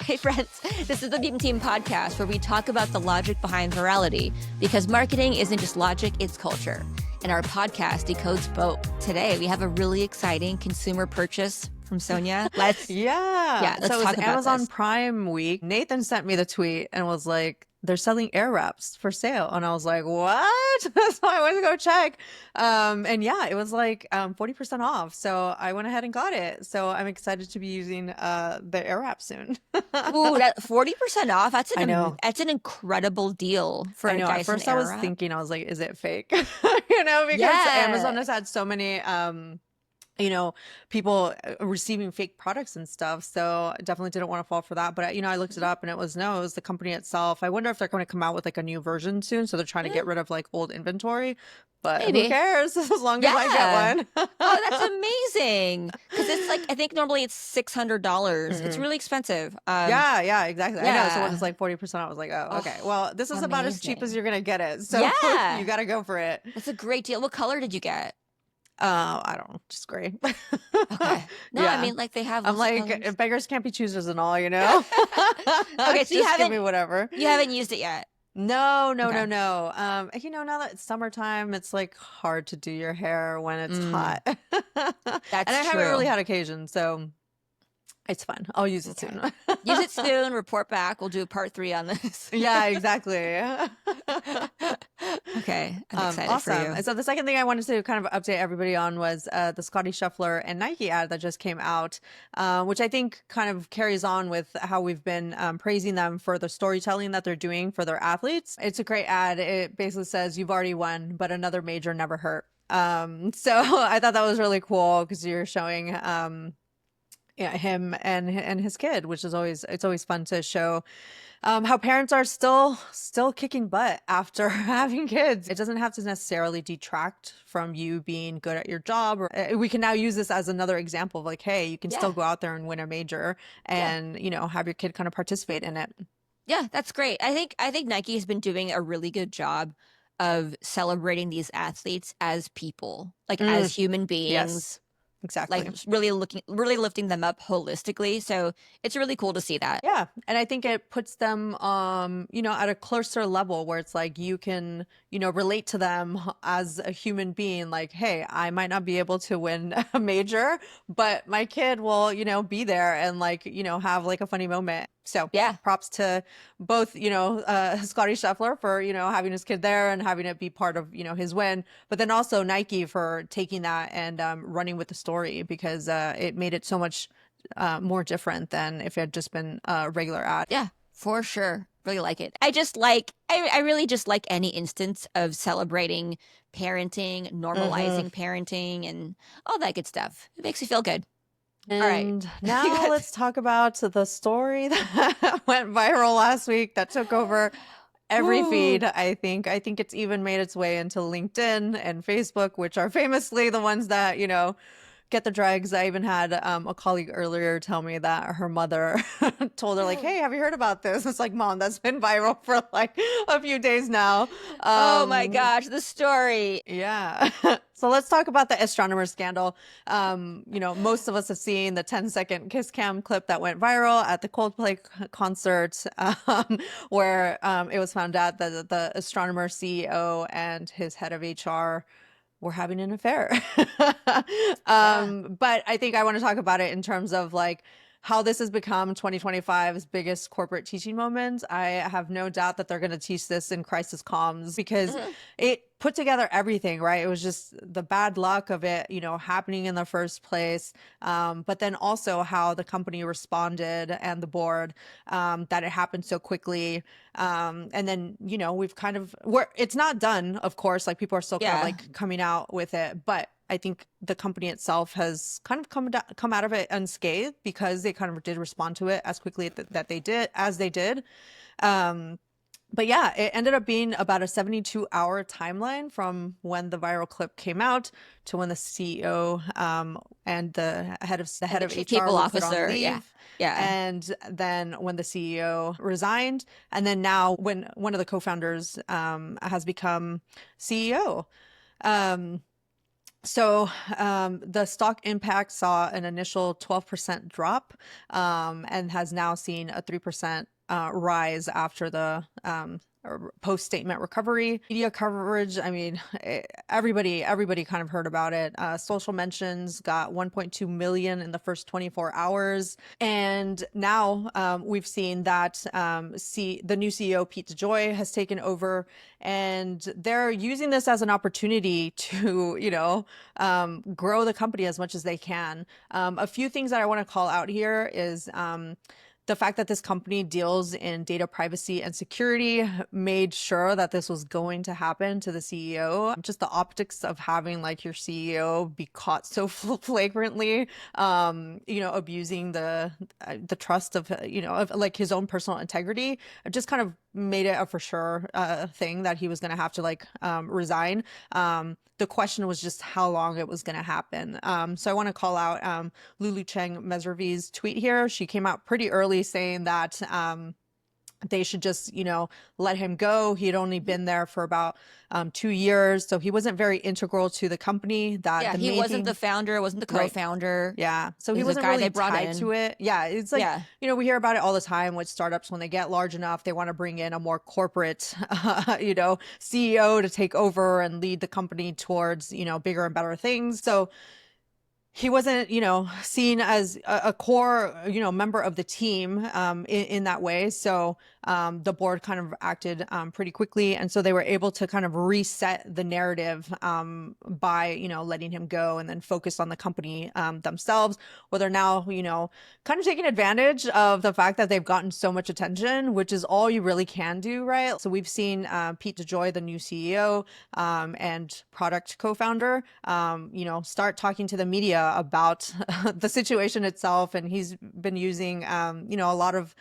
Hey friends, this is the Meme Team podcast where we talk about the logic behind virality, because marketing isn't just logic, it's culture. And our podcast decodes both. Today we have a really exciting consumer purchase from Sonia. Let's So talk it was about Amazon this. Prime week. Nathan sent me the tweet and was like, they're selling air wraps for sale. And I was like, what? So I went to go check. And yeah, it was like 40% off. So I went ahead and got it. So I'm excited to be using the air wrap soon. Ooh, that 40% off. That's I know. that's an incredible deal for I a know. At Dyson first I was Airwrap. thinking, I was like, is it fake? Because Yeah. Amazon has had so many people receiving fake products and stuff. So I definitely didn't want to fall for that. But I looked it up and it was the company itself. I wonder if they're going to come out with like a new version soon. So they're trying to get rid of like old inventory. But who Maybe. cares as long as I Yeah. get one. Oh, that's amazing. Because it's like, I think normally it's $600. It's really expensive. Yeah, exactly. I know. So when Yeah. it's like 40%, I was like, oh, okay. Oh, Well, this is about as cheap as amazing. you're going to get it. So Yeah. you got to go for it. That's a great deal. What color did you get? I don't know, just gray. Okay. No, I Yeah. mean, like they have I'm lots of like, colors. beggars can't be choosers and all, Okay, so Just give me whatever. you haven't used it yet. No. Okay. Now that it's summertime, it's like hard to do your hair when it's hot. And I That's haven't really true. had occasion, so it's fine. I'll use it Okay. soon. Use it soon, report back. We'll do a part 3 on this. Yeah, exactly. Okay. I'm excited for Awesome. you. So the second thing I wanted to kind of update everybody on was the Scotty Scheffler and Nike ad that just came out, which I think kind of carries on with how we've been praising them for the storytelling that they're doing for their athletes. It's a great ad. It basically says, "You've already won, but another major never hurt." So I thought that was really cool because you're showing him and his kid, which is always fun to show how parents are still kicking butt after having kids. It doesn't have to necessarily detract from you being good at your job. Or we can now use this as another example of like, hey, you can still Yeah. go out there and win a major Yeah. and have your kid kind of participate in it. Yeah, that's great. I think Nike has been doing a really good job of celebrating these athletes as people, like as human beings. Yes, exactly. Like really lifting them up holistically. So it's really cool to see that. Yeah. And I think it puts them, at a closer level where it's like you can, relate to them as a human being. Like, hey, I might not be able to win a major, but my kid will, be there and like, have like a funny moment. So Yeah. props to both, Scotty Scheffler for, having his kid there and having it be part of, his win, but then also Nike for taking that and running with the story because it made it so much more different than if it had just been a regular ad. Yeah, for sure. Really like it. I really just like any instance of celebrating parenting, normalizing parenting, and all that good stuff. It makes me feel good. And All right. now let's talk about the story that went viral last week that took over every feed. I think it's even made its way into LinkedIn and Facebook, which are famously the ones that, get the dregs. I even had a colleague earlier tell me that her mother told her like, hey, have you heard about this? It's like, Mom, that's been viral for like a few days now. Oh my gosh, the story. Yeah. So let's talk about the Astronomer Scandal. Most of us have seen the 10-second kiss cam clip that went viral at the Coldplay concert, where it was found out that the Astronomer CEO and his head of HR were having an affair. But I think I want to talk about it in terms of like how this has become 2025's biggest corporate teaching moment. I have no doubt that they're going to teach this in crisis comms because it put together everything, right? It was just the bad luck of it, happening in the first place. But then also how the company responded and the board, that it happened so quickly. And then, we've it's not done, of course, like people are still kind of like coming out with it, but I think the company itself has kind of come out of it unscathed because they kind of did respond to it as quickly that they did. But yeah, it ended up being about a 72-hour timeline from when the viral clip came out to when the CEO and the head of HR people were put on officer, leave. Yeah. And then when the CEO resigned, and then now when one of the co-founders has become CEO. So the stock impact saw an initial 12% drop, and has now seen a 3% rise after the post-statement recovery. Media coverage, I mean, everybody kind of heard about it. Social mentions got 1.2 million in the first 24 hours. And now we've seen that the new CEO, Pete DeJoy, has taken over, and they're using this as an opportunity to, grow the company as much as they can. A few things that I want to call out here is the fact that this company deals in data privacy and security made sure that this was going to happen to the CEO. Just the optics of having like your CEO be caught so flagrantly, abusing the trust of, of like his own personal integrity, it just kind of made it a for sure thing that he was going to have to like resign. The question was just how long it was going to happen. So I want to call out Lulu Cheng Mesravi's tweet here. She came out pretty early saying that they should just, let him go. He had only been there for about 2 years, so he wasn't very integral to the company. He wasn't the founder, wasn't the co-founder. Right. Yeah, so he He was wasn't guy really they brought tied in. to it. Yeah, it's like, we hear about it all the time with startups. When they get large enough, they want to bring in a more corporate, CEO to take over and lead the company towards, bigger and better things. So he wasn't, seen as a core, member of the team in that way. So the board kind of acted pretty quickly. And so they were able to kind of reset the narrative by, letting him go and then focus on the company themselves, where they're now, kind of taking advantage of the fact that they've gotten so much attention, which is all you really can do, right? So we've seen Pete DeJoy, the new CEO and product co-founder, start talking to the media about the situation itself. And he's been using, a lot of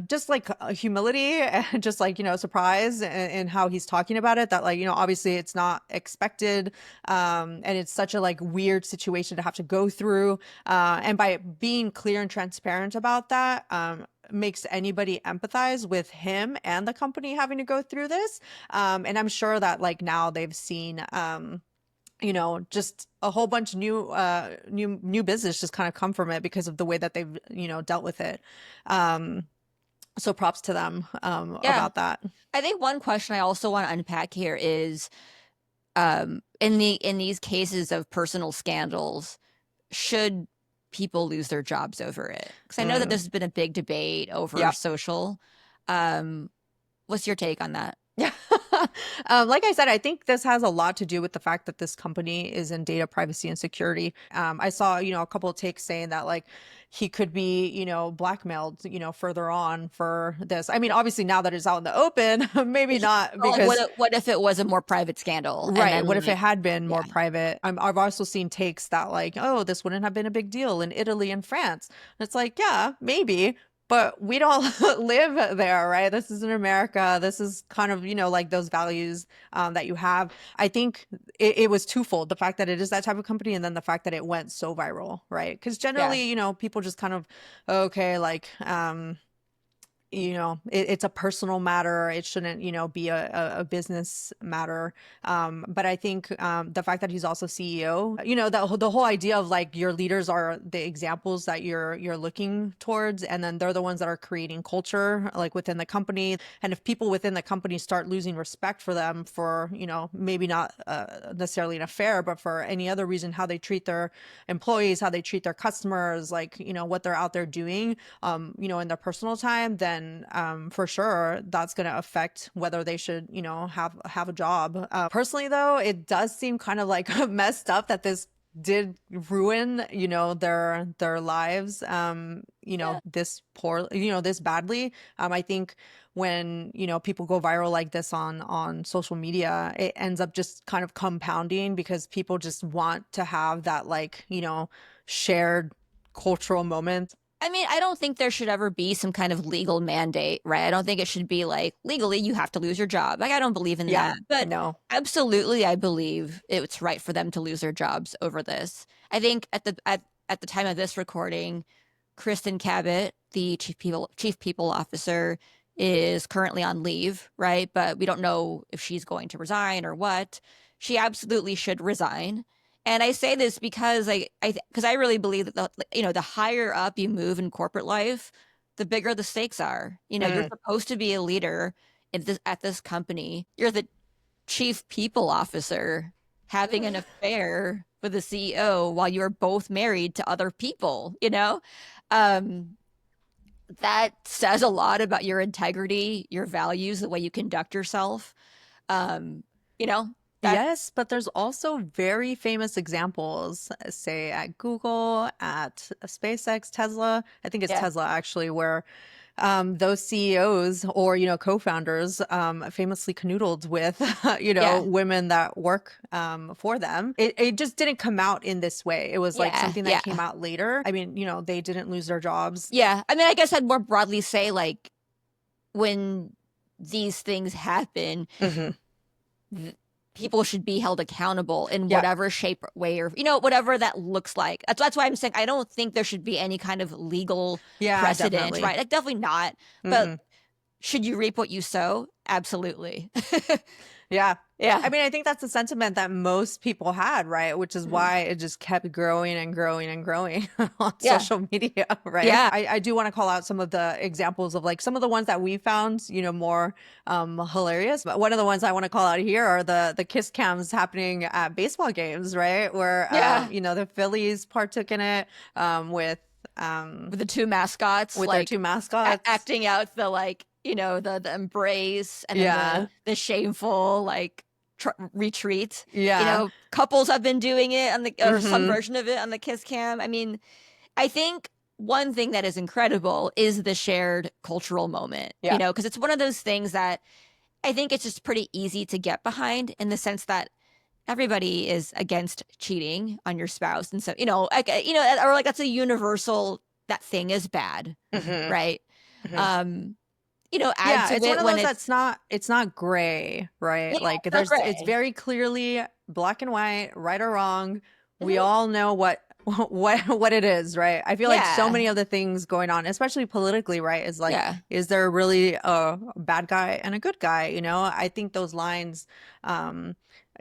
just like humility and just like, surprise in how he's talking about it, that like, obviously it's not expected. And it's such a like weird situation to have to go through. And by being clear and transparent about that, makes anybody empathize with him and the company having to go through this. And I'm sure that like now they've seen, just a whole bunch of new business just kind of come from it because of the way that they've, dealt with it. So props to them about that. I think one question I also want to unpack here is in these cases of personal scandals, should people lose their jobs over it? Because I know that this has been a big debate over social. What's your take on that? Yeah. Like I said, I think this has a lot to do with the fact that this company is in data privacy and security. I saw, a couple of takes saying that like he could be, blackmailed, further on for this. I mean, obviously now that it's out in the open, maybe not, because what if it was a more private scandal? Right. What if it had been more private? I've also seen takes that like, oh, this wouldn't have been a big deal in Italy and France. And it's like, yeah, maybe. But we don't live there, right? This is in America. This is kind of, like those values that you have. I think it was twofold. The fact that it is that type of company, and then the fact that it went so viral, right? Because generally, people just kind of, okay, like, it's a personal matter. It shouldn't, be a business matter. But I think the fact that he's also CEO, the whole idea of like your leaders are the examples that you're looking towards, and then they're the ones that are creating culture like within the company. And if people within the company start losing respect for them for, maybe not necessarily an affair, but for any other reason, how they treat their employees, how they treat their customers, like, what they're out there doing, in their personal time, then for sure that's going to affect whether they should, have a job. Personally, though, it does seem kind of like messed up that this did ruin, their lives, this poor, this badly. I think when, people go viral like this on social media, it ends up just kind of compounding because people just want to have that like, shared cultural moment. I mean, I don't think there should ever be some kind of legal mandate, right? I don't think it should be like legally you have to lose your job. Like, I don't believe in that. But no, absolutely, I believe it's right for them to lose their jobs over this. I think at the time of this recording, Kristen Cabot, the chief people officer, is currently on leave, right? But we don't know if she's going to resign or what. she absolutely should resign. And I say this because because I really believe that the higher up you move in corporate life, the bigger the stakes are. You're supposed to be a leader at this company. You're the chief people officer having an affair with the CEO while you're both married to other people, Um, that says a lot about your integrity, your values, the way you conduct yourself. Um, you know, that Yes, but there's also very famous examples, say at Google, at SpaceX, Tesla. I think it's yeah, Tesla actually, where those CEOs or, co-founders famously canoodled with, yeah, women that work for them. It just didn't come out in this way. It was like yeah, something that yeah, came out later. I mean, they didn't lose their jobs. yeah. I mean, I guess I'd more broadly say like when these things happen, Hmm. people should be held accountable in Yeah. whatever shape, way, or whatever that looks like. That's why I'm saying I don't think there should be any kind of legal Yeah, precedent, definitely. right? Like definitely not. But Hmm. should you reap what you sow? Absolutely. Yeah. Yeah. I mean, I think that's the sentiment that most people had, right? Which is Mhm. why it just kept growing and growing and growing on Yeah. social media, right? Yeah. I do want to call out some of the examples of like some of the ones that we found, more hilarious. But one of the ones I want to call out here are the kiss cams happening at baseball games, right? Where Yeah. the Phillies partook in it With the two mascots, with their like two mascots. acting out the like, the embrace and then Yeah. the shameful like retreat. Yeah. Couples have been doing it on or some Hmm. version of it on the kiss cam. I mean, I think one thing that is incredible is the shared cultural moment, Yeah. because it's one of those things that I think it's just pretty easy to get behind in the sense that everybody is against cheating on your spouse. And so, or like that's a universal, that thing is bad, Hmm. right? Hmm. Um, add Yeah, to it's one it of when those it's, that's not gray, yeah, right? Like it's not it's gray. very clearly black and white, right or wrong. We Mhm. all know what what it is, right? I feel like so Yeah. many of the things going on, especially politically, right, is like, Yeah. is there really a bad guy and a good guy? I think those lines um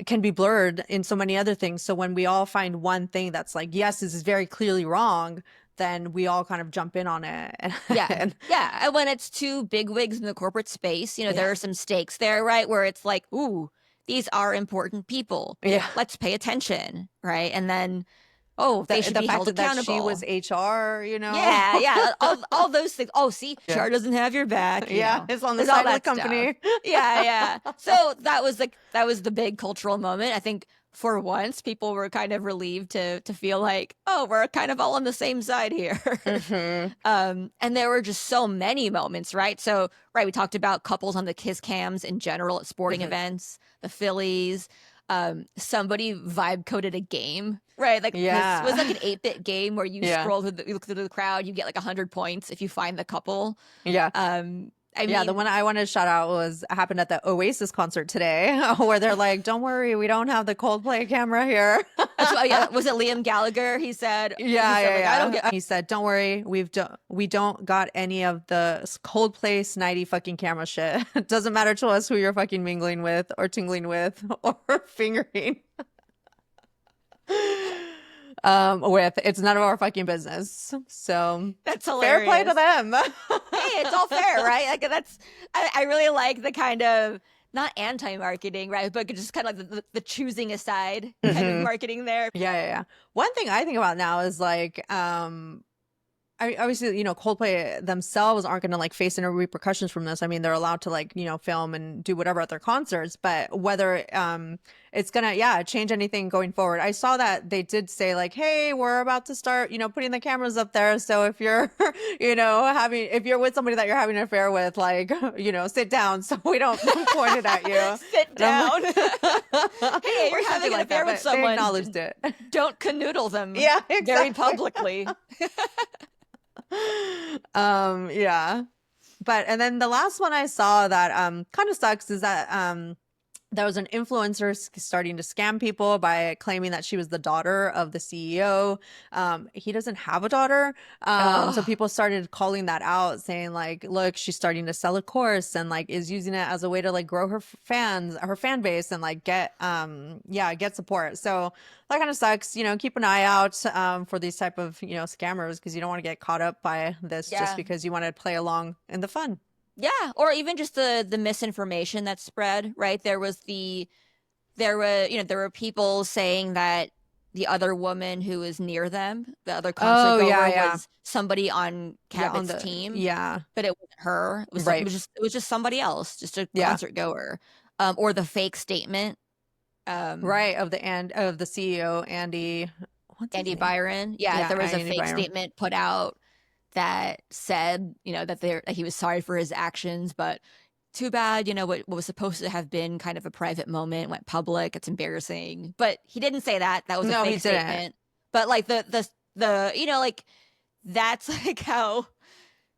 can be blurred in so many other things. So when we all find one thing that's like, yes, this is very clearly wrong, then we all kind of jump in on it. Yeah. And Yeah. And when it's two big wigs in the corporate space, yeah. there are some stakes there, right? Where it's like, ooh, these are important people. Yeah. Let's pay attention, right? And then, oh, they should The be fact held that she was accountable. HR, Yeah, yeah, all those things. Oh, see, Yeah. HR doesn't have your back, Yeah, it's on the there's all side of the that stuff. company. Yeah, yeah. So that was the big cultural moment. I think for once people were kind of relieved to feel like, oh, we're kind of all on the same side here. Hmm. And there were just so many moments, right? So, right, we talked about couples on the kiss cams in general at sporting Hmm. events, the Phillies. Somebody vibe coded a game, right? Like this was like Yeah. an 8-bit game where you Yeah. scroll through you look through the crowd, you get like 100 points if you find the couple. Yeah. I Yeah, the mean, one I wanted to shout out happened at the Oasis concert today, where they're like, "Don't worry, we don't have the Coldplay camera here." that's what, yeah, was it Liam Gallagher? He Yeah, said yeah, like, I don't yeah. get. He said, "Don't worry, we don't got any of the Coldplay snidey fucking camera shit. It doesn't matter to us who you're fucking mingling with or tingling with or fingering." With it's none of our fucking business. So That's fair play to hilarious. them. Hey, it's all fair, right? Like I really like the kind of not anti-marketing, right? But just kind of like the choosing a side kind of Hmm. marketing there. Yeah, yeah, yeah. One thing I think about now is like, I mean, obviously, Coldplay themselves aren't going to like face any repercussions from this. I mean, they're allowed to like, film and do whatever at their concerts, but whether it's gonna, yeah, change anything going forward. I saw that they did say like, hey, we're about to start, putting the cameras up there. So if you're, if you're with somebody that you're having an affair with, like, sit down so we don't point it at you. Sit And I'm down. like, Hey, or you're something having an like that, affair with but they someone. acknowledged it. Don't canoodle them Yeah, very exactly. publicly. Yeah. But and then the last one I saw that kind of sucks is that there was an influencer starting to scam people by claiming that she was the daughter of the CEO. He doesn't have a daughter. So Oh, people started calling that out, saying like, look, she's starting to sell a course and like is using it as a way to like grow her fan base and like get support. So that kind of sucks. Keep an eye out for these type of, scammers, because you don't want to get caught up by this just yeah. because you want to play along in the fun. Yeah, or even just the misinformation that spread, right? There were people saying that the other woman who was near them, the other concert Oh, yeah, goer, yeah. was somebody on Yeah, Cabot's team, yeah, but it wasn't her. right. It was just somebody else, just a Yeah. concert goer. Or the fake statement, um, Right, of the CEO, Andy, what's his Andy name? Byron. Yeah, Yeah, there was a Andy fake Byron. statement put out that said, that he was sorry for his actions, but too bad, what was supposed to have been kind of a private moment went public. It's embarrassing. But he didn't say that. That was a No, he fake didn't. statement. But like like that's like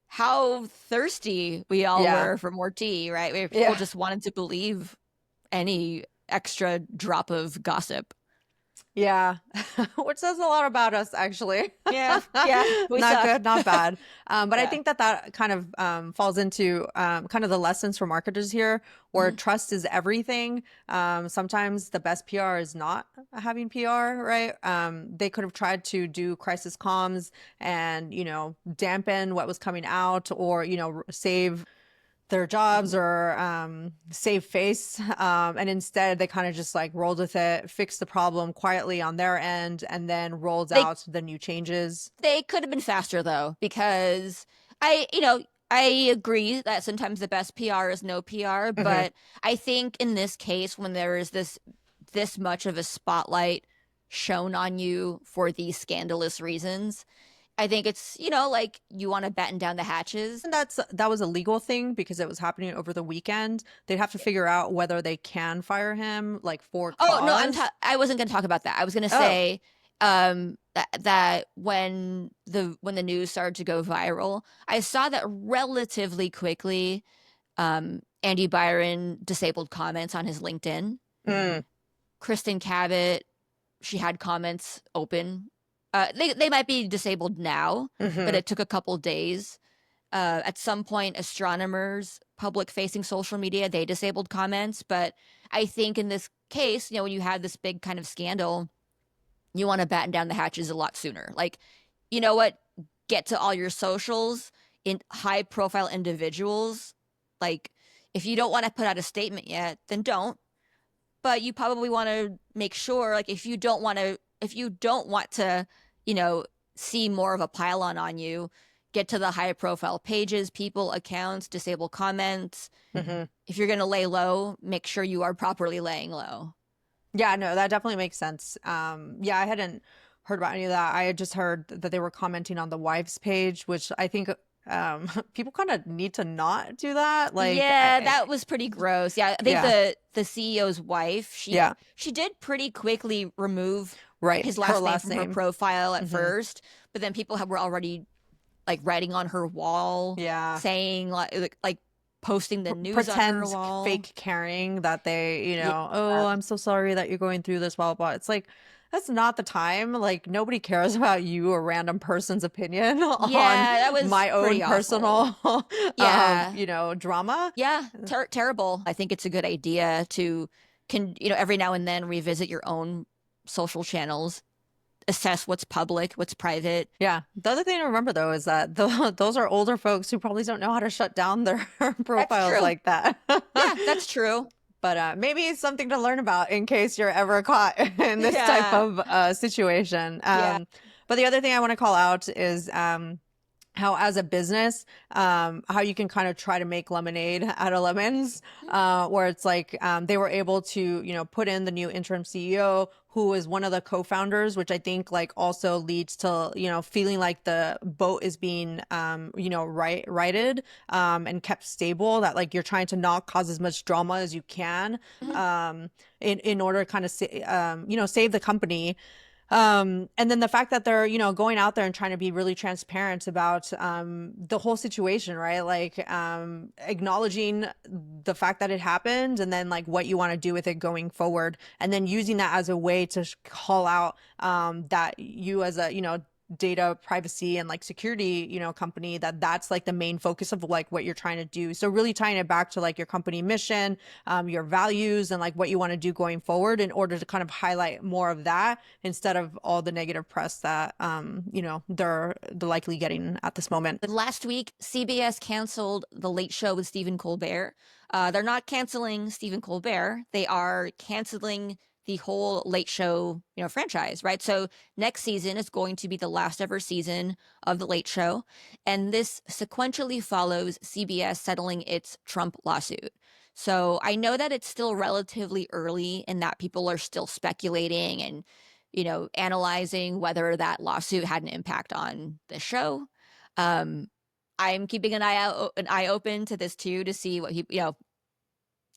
how thirsty we all Yeah, were for more tea, right? Where people yeah. just wanted to believe any extra drop of gossip. Yeah, which says a lot about us, actually. Yeah, yeah, we Not suck. good, not bad. But I Yeah. think that kind of falls into kind of the lessons for marketers here, where Mhm. trust is everything. Sometimes the best PR is not having PR, right? They could have tried to do crisis comms and, dampen what was coming out, or, save their jobs, or save face, and instead they kind of just like rolled with it, fixed the problem quietly on their end, and then rolled They out the new changes. They could have been faster though, because I agree that sometimes the best PR is no PR, Hmm. but I think in this case, when there is this much of a spotlight shown on you for these scandalous reasons, I think it's, like you want to batten down the hatches. And that was a legal thing because it was happening over the weekend. They'd have to figure out whether they can fire him like for Oh no, cause. I wasn't going to talk about that. I was going to Oh, say that when the news started to go viral, I saw that relatively quickly. Andy Byron disabled comments on his LinkedIn. mm, Kristen Cabot, she had comments open. They might be disabled now, but hmm. it took a couple days. At some point, astronomers, public facing social media, they disabled comments. But I think in this case, when you had this big kind of scandal, you want to batten down the hatches a lot sooner. Like, you know what? Get to all your socials in high profile individuals. Like, if you don't want to put out a statement yet, then don't. But you probably want to make sure, like, if you don't want to, you know, see more of a pylon on you, get to the high profile pages, people, accounts, disable comments. Hmm. If you're going to lay low, make sure you are properly laying low. Yeah, no, that definitely makes sense. Yeah, I hadn't heard about any of that. I had just heard that they were commenting on the wife's page, which I think people kind of need to not do that. Like, Yeah, that was pretty gross. Yeah, I think yeah, the CEO's wife, yeah, she did pretty quickly remove right. his Her last name last from her name. profile at Hmm. first, but then people were already like writing on her wall, Yeah. saying like posting the news on her Pretend wall. fake caring that they, Yeah. oh, I'm so sorry that you're going through this, blah, blah, blah. It's like, that's not the time. Like, nobody cares about you, a random person's opinion on Yeah, that was my own pretty awful. personal, Yeah. drama. Yeah, terrible. I think it's a good idea to every now and then revisit your own social channels, assess what's public, what's private. Yeah. The other thing to remember, though, is that those are older folks who probably don't know how to shut down their That's profiles true. like that. Yeah, that's true. But maybe it's something to learn about in case you're ever caught in this type Yeah. of situation. Yeah. But the other thing I want to call out is how, as a business, how you can kind of try to make lemonade out of lemons, where it's like they were able to, put in the new interim CEO who is one of the co-founders, which I think like also leads to, feeling like the boat is being, righted, and kept stable, that like you're trying to not cause as much drama as you can, Mhm. in order to kind of, save the company. And then the fact that they're, going out there and trying to be really transparent about the whole situation, right? Like acknowledging the fact that it happened and then like what you want to do with it going forward. And then using that as a way to call out that you as a, data privacy and like security, company, that's like the main focus of like what you're trying to do. So really tying it back to like your company mission, your values, and like what you want to do going forward in order to kind of highlight more of that instead of all the negative press that they're likely getting at this moment. Last week, CBS canceled The Late Show with Stephen Colbert. They're not canceling Stephen Colbert. They are canceling the whole Late Show, franchise, right? So next season is going to be the last ever season of The Late Show. And this sequentially follows CBS settling its Trump lawsuit. So I know that it's still relatively early and that people are still speculating and, analyzing whether that lawsuit had an impact on the show. I'm keeping an eye open to this too, to see what he,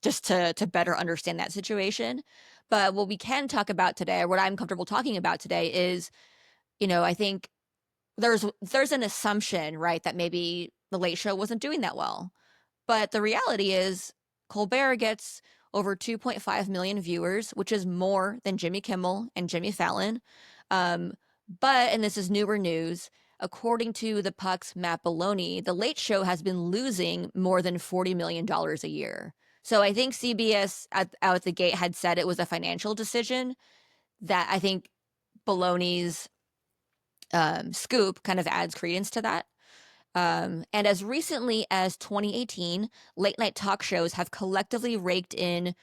just to better understand that situation. But what we can talk about today, or what I'm comfortable talking about today, is, I think there's an assumption, right, that maybe the Late Show wasn't doing that well. But the reality is Colbert gets over 2.5 million viewers, which is more than Jimmy Kimmel and Jimmy Fallon. But, and this is newer news, according to the Puck's Matt Maloney, The Late Show has been losing more than $40 million a year. So I think CBS out the gate had said it was a financial decision. That I think Maloney's scoop kind of adds credence to that. And as recently as 2018, late night talk shows have collectively raked in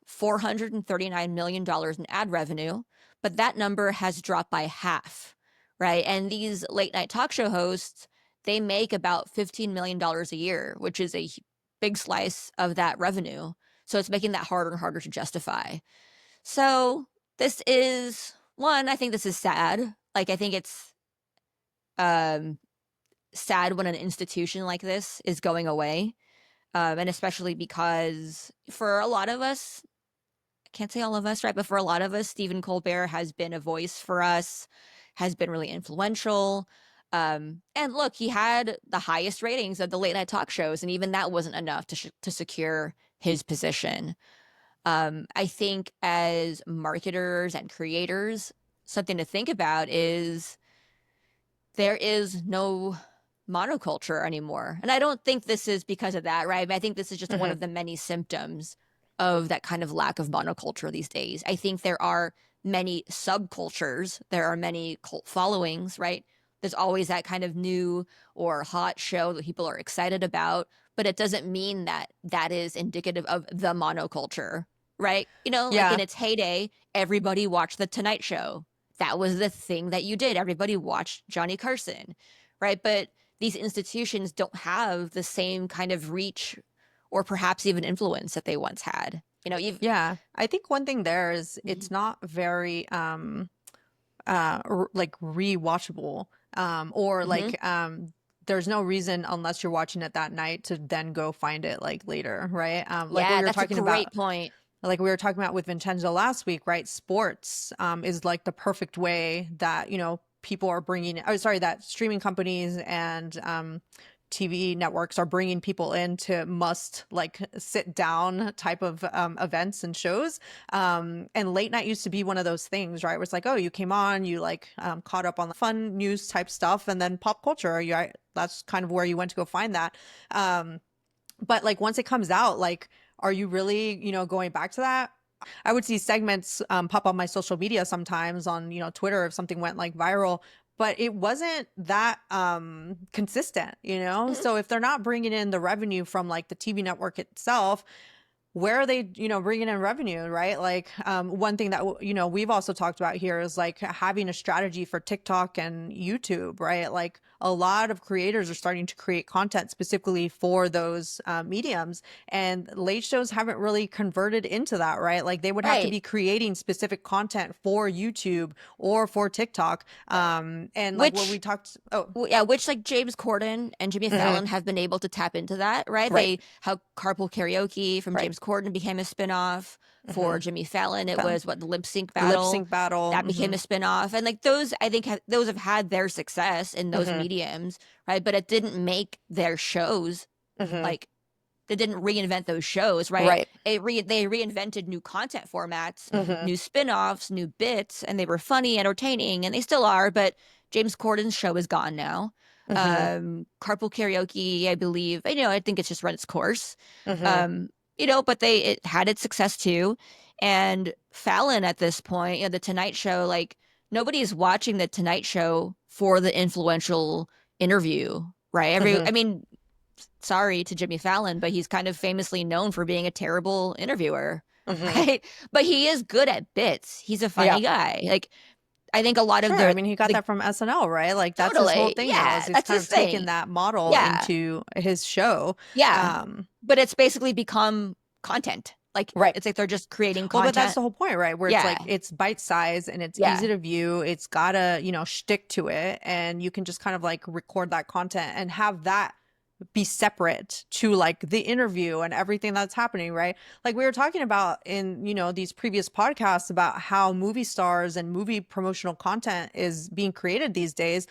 $439 million in ad revenue, but that number has dropped by half, right? And these late night talk show hosts, they make about $15 million a year, which is a big slice of that revenue. So it's making that harder and harder to justify. So this is one, I think this is sad. Like, I think it's sad when an institution like this is going away. And especially because for a lot of us, I can't say all of us, right? But for a lot of us, Stephen Colbert has been a voice for us, has been really influential. And look, he had the highest ratings of the late night talk shows, and even that wasn't enough to secure his position. I think as marketers and creators, something to think about is there is no monoculture anymore. And I don't think this is because of that, right? I think this is just one of the many symptoms of that kind of lack of monoculture these days. I think there are many subcultures. There are many cult followings, right? There's always that kind of new or hot show that people are excited about, but it doesn't mean that that is indicative of the monoculture, right? Like in its heyday, everybody watched The Tonight Show. That was the thing that you did. Everybody watched Johnny Carson, right? But these institutions don't have the same kind of reach or perhaps even influence that they once had. Yeah, I think one thing there is it's not very like rewatchable or like there's no reason unless you're watching it that night to then go find it like later, right? Like yeah, we were that's talking a great about, point. like we were talking about with Vincenzo last week, right? Sports is like the perfect way that, people are bringing, that streaming companies and TV networks are bringing people in to must like sit down type of events and shows. And late night used to be one of those things, right? Where it's like, oh, you came on, you like caught up on the fun news type stuff, and then pop culture. That's kind of where you went to go find that. But like once it comes out, like, are you really, going back to that? I would see segments pop on my social media sometimes on, Twitter if something went like viral, but it wasn't that consistent, So if they're not bringing in the revenue from like the TV network itself, where are they, bringing in revenue, right? Like one thing that, we've also talked about here is like having a strategy for TikTok and YouTube, right? Like a lot of creators are starting to create content specifically for those mediums, and late shows haven't really converted into that, right? Like they would have to be creating specific content for YouTube or for TikTok. And like what we talked, which like James Corden and Jimmy Fallon have been able to tap into that, right? They have carpool karaoke from James Corden became a spinoff. For Jimmy Fallon, it was the lip sync The battle. lip sync battle. That became a spinoff. And like those, I think those have had their success in those mediums, right? But it didn't make their shows like they didn't reinvent those shows, right? They reinvented new content formats, new spin-offs, new bits, and they were funny, entertaining, and they still are, but James Corden's show is gone now. Carpool Karaoke, I believe, I think it's just run its course. But it had its success too. And Fallon at this point, the Tonight Show, like nobody's watching the Tonight Show for the influential interview, right? I mean, sorry to Jimmy Fallon, but he's kind of famously known for being a terrible interviewer, right? But he is good at bits. He's a funny guy. Like, I think a lot of I mean, he got that from SNL, right? Like that's his whole thing now. Is he's kind of taken that model into his show. But it's basically become content. Like, it's like they're just creating content. Well, but that's the whole point, right? Where it's like it's bite size and it's easy to view. It's got a shtick to it, and you can just kind of like record that content and have that be separate to like the interview and everything that's happening, right? Like we were talking about in these previous podcasts about how movie stars and movie promotional content is being created these days.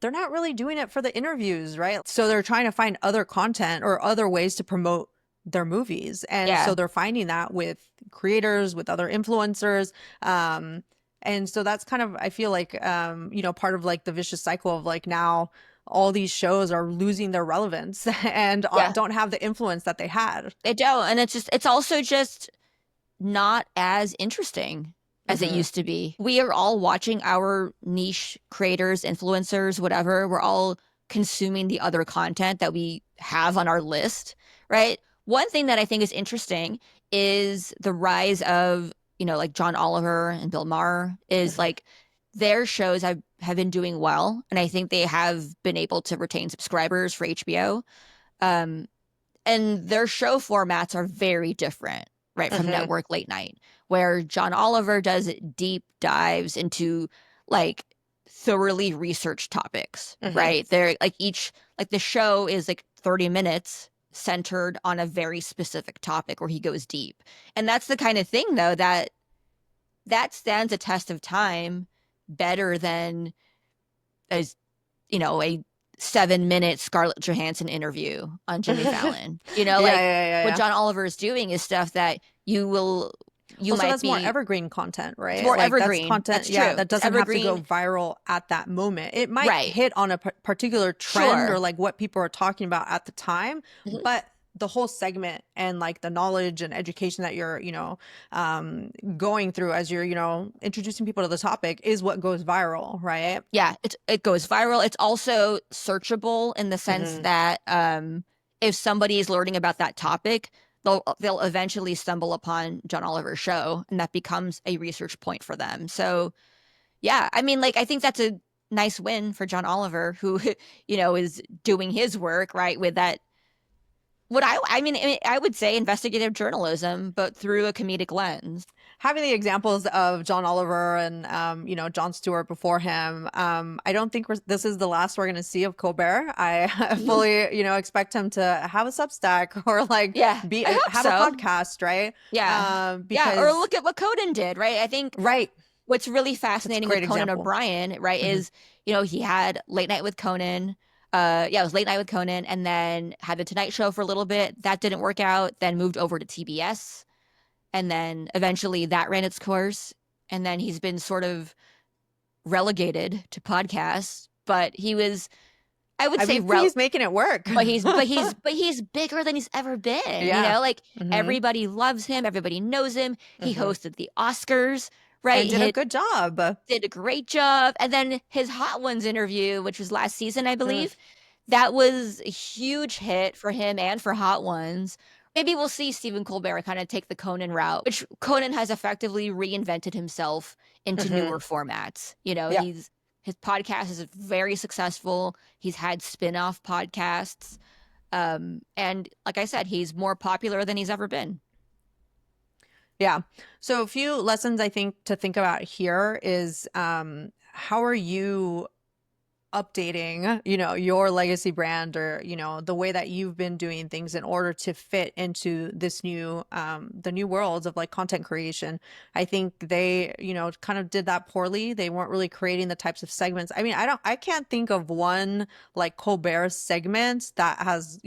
They're not really doing it for the interviews, right? So they're trying to find other content or other ways to promote their movies, and so they're finding that with creators, with other influencers, and so that's kind of, I feel like part of like the vicious cycle of like now all these shows are losing their relevance and don't have the influence that they had. They don't. And it's also just not as interesting as it used to be. We are all watching our niche creators, influencers, whatever. We're all consuming the other content that we have on our list, right? One thing that I think is interesting is the rise of, like John Oliver and Bill Maher is like their shows have been doing well, and I think they have been able to retain subscribers for HBO. And their show formats are very different, right, from network late night, where John Oliver does deep dives into like thoroughly researched topics, right? They're like the show is like 30 minutes centered on a very specific topic where he goes deep. And that's the kind of thing though that stands a test of time better than a 7-minute Scarlett Johansson interview on Jimmy Fallon. What John Oliver is doing is stuff that that's more evergreen content, right? It's more evergreen. That's content, that doesn't have to go viral at that moment. It might hit on a particular trend or like what people are talking about at the time, but the whole segment and like the knowledge and education that you're, going through as you're, introducing people to the topic is what goes viral, right? Yeah, it goes viral. It's also searchable in the sense that if somebody is learning about that topic, they'll eventually stumble upon John Oliver's show, and that becomes a research point for them. So, yeah, I mean, like I think that's a nice win for John Oliver, who is doing his work right with that. I would say investigative journalism, but through a comedic lens. Having the examples of John Oliver and, Jon Stewart before him, I don't think this is the last we're going to see of Colbert. I fully, expect him to have a Substack or like have a podcast, right? Yeah. Or look at what Conan did, right? I think what's really fascinating with Conan O'Brien, right, is, he had Late Night with Conan. It was Late Night with Conan, and then had the Tonight Show for a little bit. That didn't work out. Then moved over to TBS, and then eventually that ran its course. And then he's been sort of relegated to podcasts. But he was, I would say, he's making it work. But he's bigger than he's ever been. Everybody loves him. Everybody knows him. He hosted the Oscars. Right. And did a good job. Did a great job. And then his Hot Ones interview, which was last season, I believe, that was a huge hit for him and for Hot Ones. Maybe we'll see Stephen Colbert kind of take the Conan route, which Conan has effectively reinvented himself into newer formats. His podcast is very successful. He's had spin-off podcasts. And like I said, he's more popular than he's ever been. Yeah. So a few lessons I think to think about here is how are you updating, your legacy brand, or, the way that you've been doing things in order to fit into this the new worlds of like content creation. I think they, kind of did that poorly. They weren't really creating the types of segments. I mean, I can't think of one like Colbert segment that has,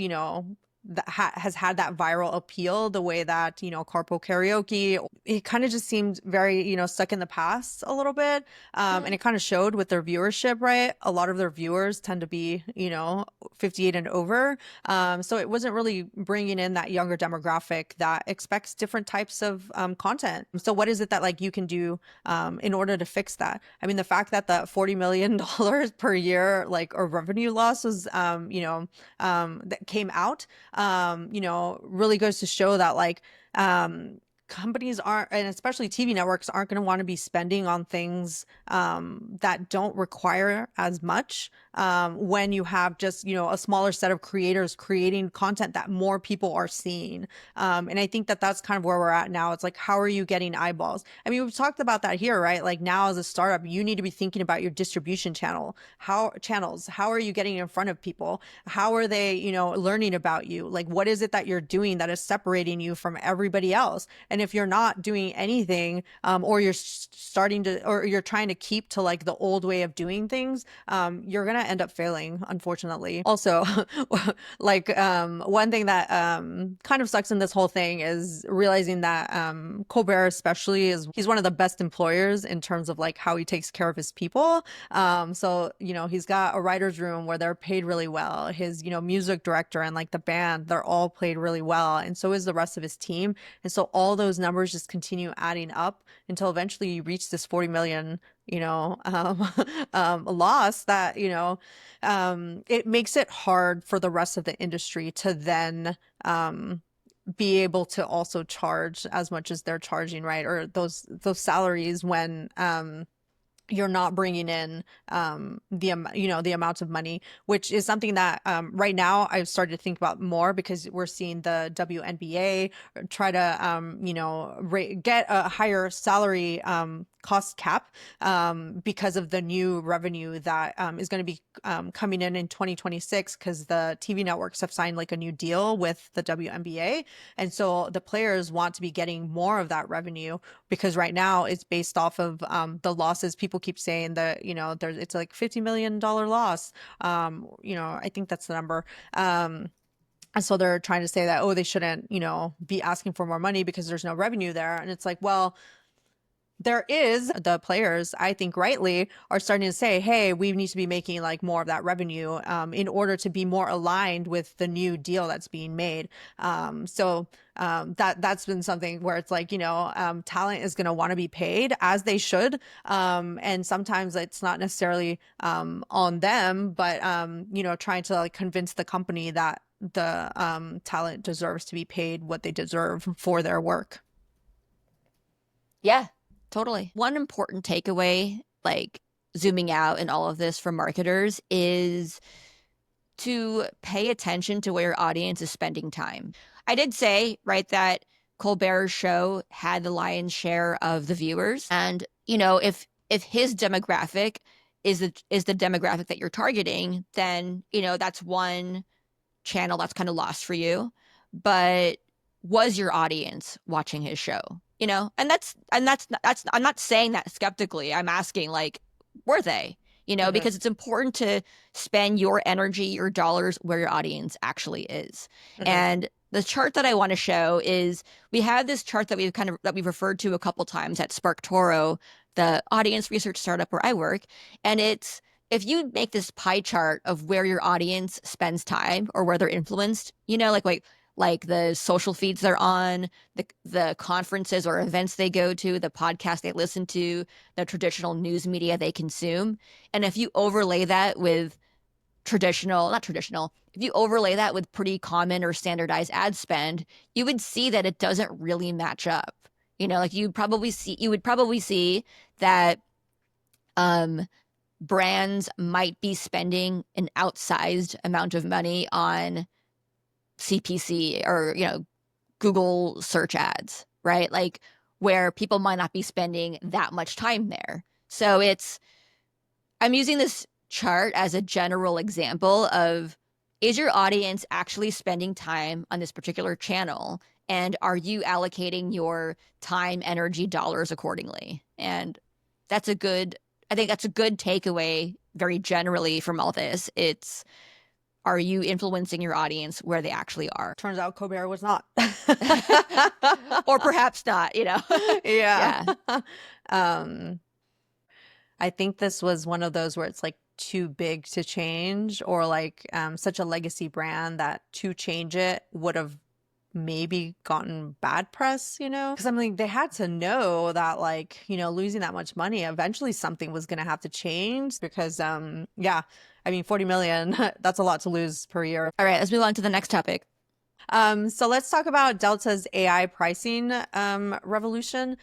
that has had that viral appeal the way that, carpool karaoke. It kind of just seemed very, stuck in the past a little bit. And it kind of showed with their viewership, right? A lot of their viewers tend to be, 58 and over. So it wasn't really bringing in that younger demographic that expects different types of content. So what is it that like you can do in order to fix that? I mean, the fact that the $40 million per year, like, or revenue loss was, that came out, really goes to show that like, companies aren't, and especially TV networks, aren't going to want to be spending on things that don't require as much when you have just, a smaller set of creators creating content that more people are seeing. And I think that that's kind of where we're at now. It's like, how are you getting eyeballs? I mean, we've talked about that here, right? Like now as a startup, you need to be thinking about your distribution how are you getting in front of people? How are they, learning about you? Like, what is it that you're doing that is separating you from everybody else? And if you're not doing anything, or you're starting to, or you're trying to keep to like the old way of doing things, you're going to end up failing, unfortunately. Also, like, one thing that kind of sucks in this whole thing is realizing that Colbert especially he's one of the best employers in terms of like how he takes care of his people. So, he's got a writer's room where they're paid really well. His, music director and like the band, they're all paid really well. And so is the rest of his team. And so all those numbers just continue adding up until eventually you reach this 40 million, loss that, it makes it hard for the rest of the industry to then, be able to also charge as much as they're charging, right? Or those salaries when, you're not bringing in the amount of money, which is something that right now I've started to think about more, because we're seeing the WNBA try to get a higher salary cost cap because of the new revenue that is going to be coming in 2026, because the TV networks have signed like a new deal with the WNBA, and so the players want to be getting more of that revenue, because right now it's based off of the losses. People keep saying that it's like $50 million loss. I think that's the number. And so they're trying to say that, oh, they shouldn't be asking for more money because there's no revenue there. And it's like, well, there is. The players, I think rightly, are starting to say, hey, we need to be making like more of that revenue in order to be more aligned with the new deal that's being made. So that's been something where it's like, talent is going to want to be paid as they should. And sometimes it's not necessarily on them, but, trying to like convince the company that the talent deserves to be paid what they deserve for their work. Yeah. Totally. One important takeaway, like zooming out in all of this for marketers, is to pay attention to where your audience is spending time. I did say, right, that Colbert's show had the lion's share of the viewers. And, if his demographic is the demographic that you're targeting, then, that's one channel that's kind of lost for you. But was your audience watching his show? And that's I'm not saying that skeptically. I'm asking, like, were they? Because it's important to spend your energy, your dollars where your audience actually is. And the chart that I want to show is, we have this chart that we've referred to a couple times at SparkToro, the audience research startup where I work. And it's, if you make this pie chart of where your audience spends time or where they're influenced, like the social feeds they're on, the conferences or events they go to, the podcasts they listen to, the traditional news media they consume. And if you overlay that with if you overlay that with pretty common or standardized ad spend, you would see that it doesn't really match up. Like you would probably see that brands might be spending an outsized amount of money on CPC or, Google search ads, right? Like where people might not be spending that much time there. So I'm using this chart as a general example of, is your audience actually spending time on this particular channel? And are you allocating your time, energy, dollars accordingly? And that's a good, I think that's a good takeaway very generally from all this. It's, are you influencing your audience where they actually are? Turns out Colbert was not. Or perhaps not, you know? Yeah. Yeah. I think this was one of those where it's like too big to change, or like such a legacy brand that to change it would have maybe gotten bad press, you know? Because I mean, they had to know that, like, you know, losing that much money, eventually something was going to have to change because, yeah, I mean, 40 million, that's a lot to lose per year. All right, let's move on to the next topic. So let's talk about Delta's AI pricing revolution.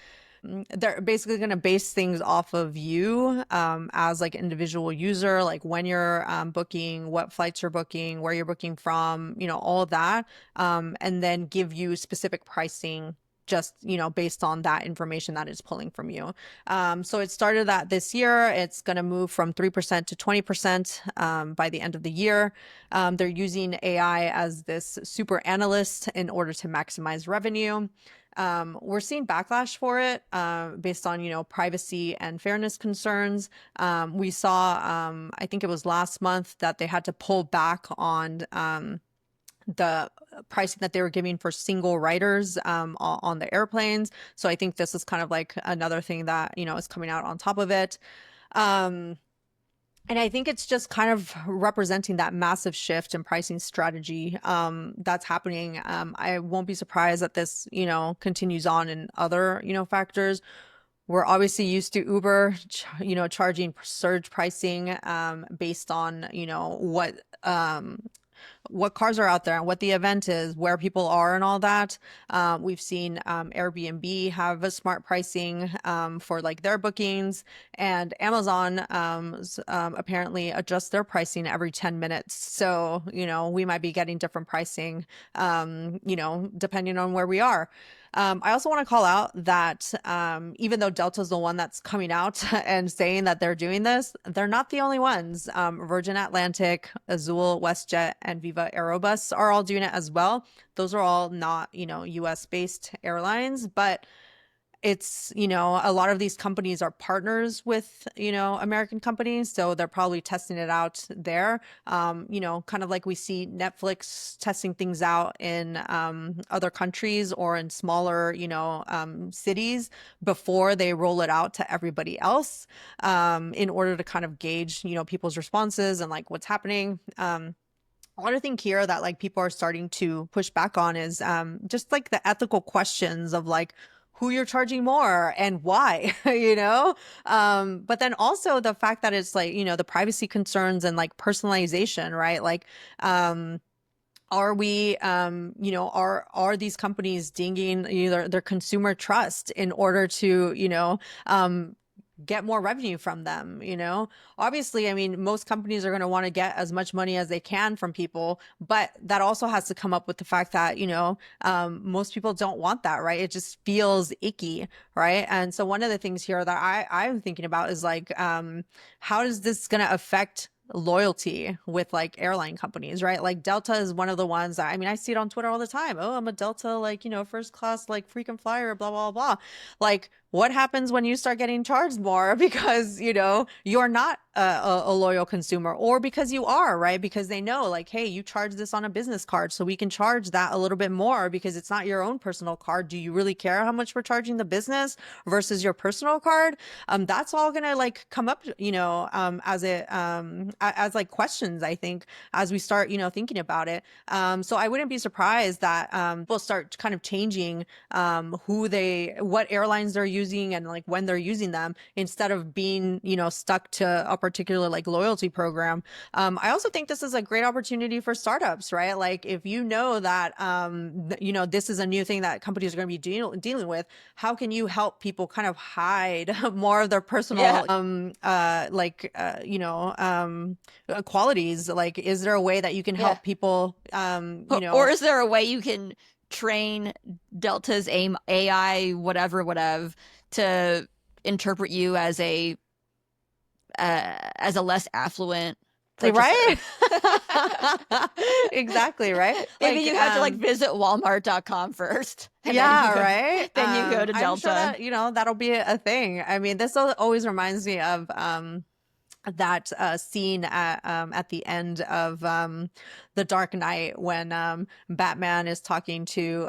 They're basically going to base things off of you as like individual user, like when you're booking, what flights you're booking, where you're booking from, you know, all of that, and then give you specific pricing just, you know, based on that information that it's pulling from you. So it started that this year. It's going to move from 3% to 20% by the end of the year. They're using AI as this super analyst in order to maximize revenue. We're seeing backlash for it based on, you know, privacy and fairness concerns. We saw, I think it was last month, that they had to pull back on the pricing that they were giving for single riders on the airplanes. So I think this is kind of like another thing that, you know, is coming out on top of it. And I think it's just kind of representing that massive shift in pricing strategy that's happening. I won't be surprised that this, you know, continues on in other, you know, factors. We're obviously used to Uber, you know, charging surge pricing based on, you know, what cars are out there and what the event is, where people are and all that. We've seen Airbnb have a smart pricing for like their bookings, and Amazon apparently adjusts their pricing every 10 minutes. So, you know, we might be getting different pricing, you know, depending on where we are. I also want to call out that even though Delta's the one that's coming out and saying that they're doing this, they're not the only ones. Virgin Atlantic, Azul, WestJet, and Viva Aerobus are all doing it as well. Those are all not, you know, US based airlines, but it's, you know, a lot of these companies are partners with, you know, American companies. So they're probably testing it out there. You know, kind of like we see Netflix testing things out in other countries or in smaller, you know, cities before they roll it out to everybody else in order to kind of gauge, you know, people's responses and like what's happening. Another thing here that like people are starting to push back on is just like the ethical questions of like who you're charging more and why, you know? But then also the fact that it's like, you know, the privacy concerns and like personalization, right? Like, are we, you know, are these companies dinging either their consumer trust in order to, you know, get more revenue from them, you know? Obviously, I mean, most companies are going to want to get as much money as they can from people, but that also has to come up with the fact that, you know, most people don't want that, right? It just feels icky, right? And so one of the things here that I'm thinking about is like, how is this going to affect loyalty with like airline companies, right? Like Delta is one of the ones that, I mean, I see it on Twitter all the time. Oh, I'm a Delta, like, you know, first class, like frequent flyer, blah, blah, blah. Like, what happens when you start getting charged more because, you know, you're not a loyal consumer, or because you are, right? Because they know like, hey, you charge this on a business card, so we can charge that a little bit more because it's not your own personal card. Do you really care how much we're charging the business versus your personal card? That's all gonna like come up, you know, as like questions, I think, as we start, you know, thinking about it. So I wouldn't be surprised that we'll start kind of changing what airlines they're using and like when they're using them, instead of being, you know, stuck to a particular like loyalty program. I also think this is a great opportunity for startups, right? Like if you know that, you know, this is a new thing that companies are going to be dealing with, how can you help people kind of hide more of their personal, you know, qualities? Like, is there a way that you can help people, you know, or is there a way you can train Delta's AI, whatever, to interpret you as a as a less affluent purchaser. Right? Exactly, right? Maybe Like, you have to like visit Walmart.com first. And yeah, right. Then you go to I'm sure Delta. that, that'll be a thing. I mean, this always reminds me of that scene at the end of The Dark Knight when Batman is talking to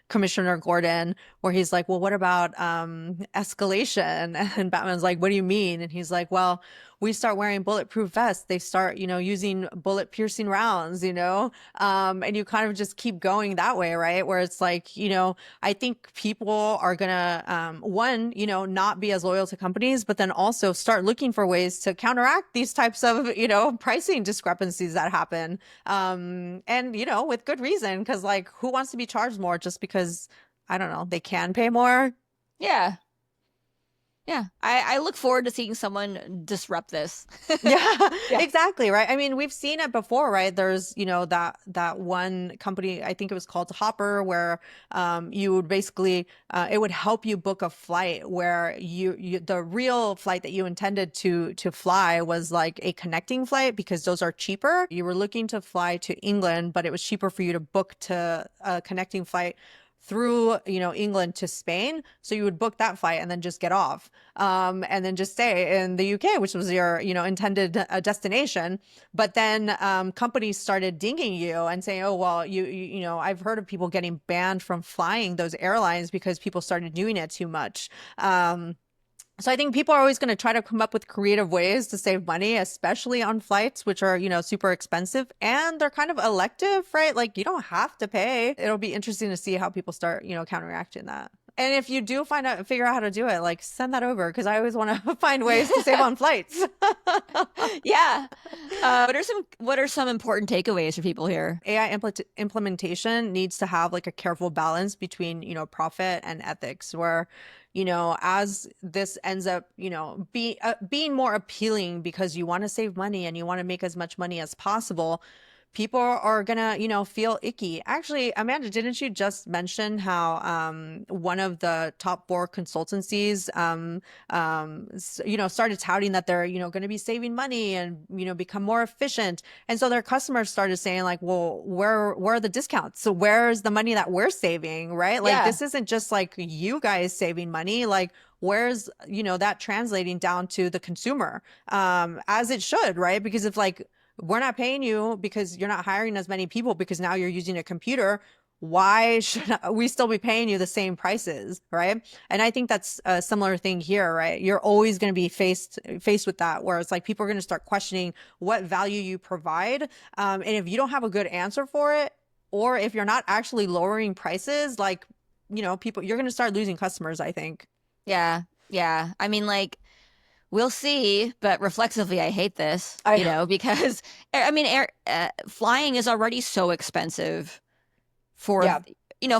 Commissioner Gordon, where he's like, well, what about escalation? And Batman's like, what do you mean? And he's like, well, we start wearing bulletproof vests. They start, using bullet piercing rounds, and you kind of just keep going that way, right? Where it's like, I think people are gonna, one, not be as loyal to companies, but then also start looking for ways to counteract these types of, pricing discrepancies that happen. And, with good reason, because like, who wants to be charged more just because, I don't know, they can pay more? Yeah. Yeah, I look forward to seeing someone disrupt this. Yeah, exactly. Right. I mean, we've seen it before, right? There's, that one company, I think it was called Hopper, where you would basically, it would help you book a flight where the real flight that you intended to fly was like a connecting flight because those are cheaper. You were looking to fly to England, but it was cheaper for you to book to a connecting flight through, England to Spain. So you would book that flight and then just get off, and then just stay in the UK, which was your, intended destination. But then companies started dinging you and saying, oh, well, I've heard of people getting banned from flying those airlines because people started doing it too much. So I think people are always going to try to come up with creative ways to save money, especially on flights, which are, super expensive and they're kind of elective, right? Like you don't have to pay. It'll be interesting to see how people start, counteracting that. And if you do figure out how to do it, like send that over because I always want to find ways to save on flights. Yeah. What are some important takeaways for people here? AI implementation needs to have like a careful balance between, profit and ethics where, as this ends up, being more appealing because you want to save money and you want to make as much money as possible, people are gonna, feel icky. Actually, Amanda, didn't you just mention how one of the top 4 consultancies, started touting that they're, going to be saving money and, become more efficient. And so their customers started saying like, well, where are the discounts? So where's the money that we're saving, right? Like this isn't just like you guys saving money, like where's, that translating down to the consumer, as it should, right? Because if like, we're not paying you because you're not hiring as many people because now you're using a computer, why should we still be paying you the same prices, right? And I think that's a similar thing here, right? You're always going to be faced with that, where it's like people are going to start questioning what value you provide. And if you don't have a good answer for it, or if you're not actually lowering prices, like, people, you're going to start losing customers, I think. Yeah. Yeah. I mean, like, we'll see, but reflexively, I hate this, because I mean, flying is already so expensive for,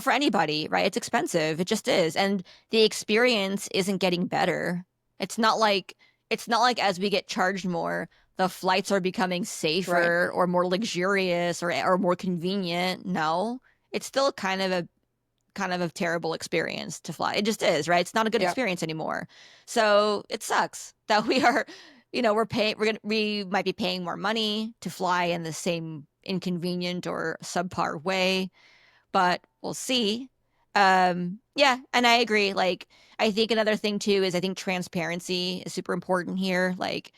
for anybody, right? It's expensive. It just is. And the experience isn't getting better. It's not like as we get charged more, the flights are becoming safer or more luxurious or more convenient. No, it's still kind of a terrible experience to fly. It just is, right? It's not a good experience anymore. So it sucks that we are, we might be paying more money to fly in the same inconvenient or subpar way, but we'll see. Yeah, and I agree. Like, I think another thing too is I think transparency is super important here. Like,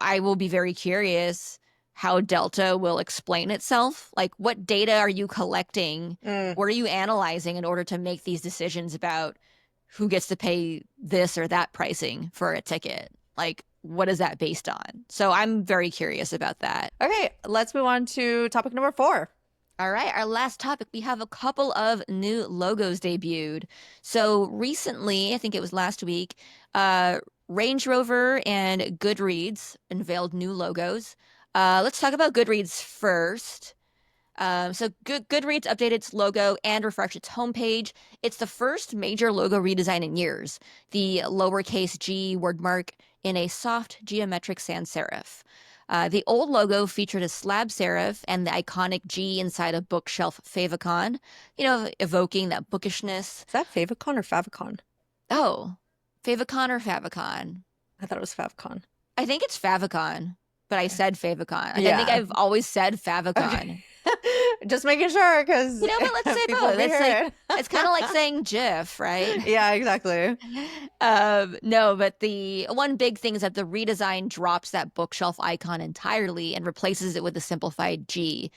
I will be very curious how Delta will explain itself. Like, what data are you collecting? What are you analyzing in order to make these decisions about who gets to pay this or that pricing for a ticket? Like, what is that based on? So I'm very curious about that. Okay, let's move on to topic number 4. All right, our last topic, we have a couple of new logos debuted. So recently, I think it was last week, Range Rover and Goodreads unveiled new logos. Let's talk about Goodreads first. So Goodreads updated its logo and refreshed its homepage. It's the first major logo redesign in years. The lowercase g wordmark in a soft geometric sans serif. The old logo featured a slab serif and the iconic G inside a bookshelf favicon, evoking that bookishness. Is that favicon or favicon? Oh, favicon or favicon? I thought it was favicon. I think it's favicon, but I said favicon. Like, I think Yeah. I've always said favicon. Okay. Just making sure because But let's say people both. be It's hearing. it's kind of like saying GIF, right? Yeah, exactly. No, but the one big thing is that the redesign drops that bookshelf icon entirely and replaces it with a simplified G,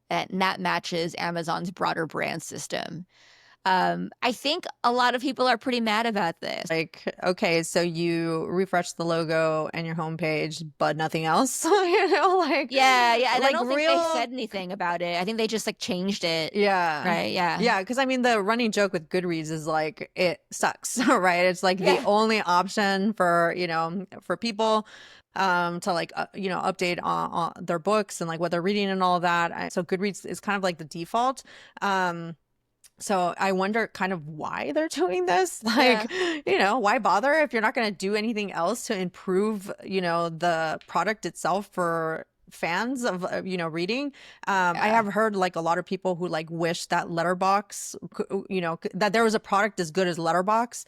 and that matches Amazon's broader brand system. I think a lot of people are pretty mad about this. Like, okay, so you refresh the logo and your homepage, but nothing else. Like Yeah, and I like don't think real. they said anything about it. I think they just like changed it. Yeah. Right, yeah. Yeah, because I mean, the running joke with Goodreads is like it sucks, right? It's like the Yeah. only option for, for people to like, update on their books and like what they're reading and all of that. So Goodreads is kind of like the default. So I wonder kind of why they're doing this. Like, why bother if you're not going to do anything else to improve, the product itself for fans of, reading. I have heard like a lot of people who like wish that Letterbox, that there was a product as good as Letterbox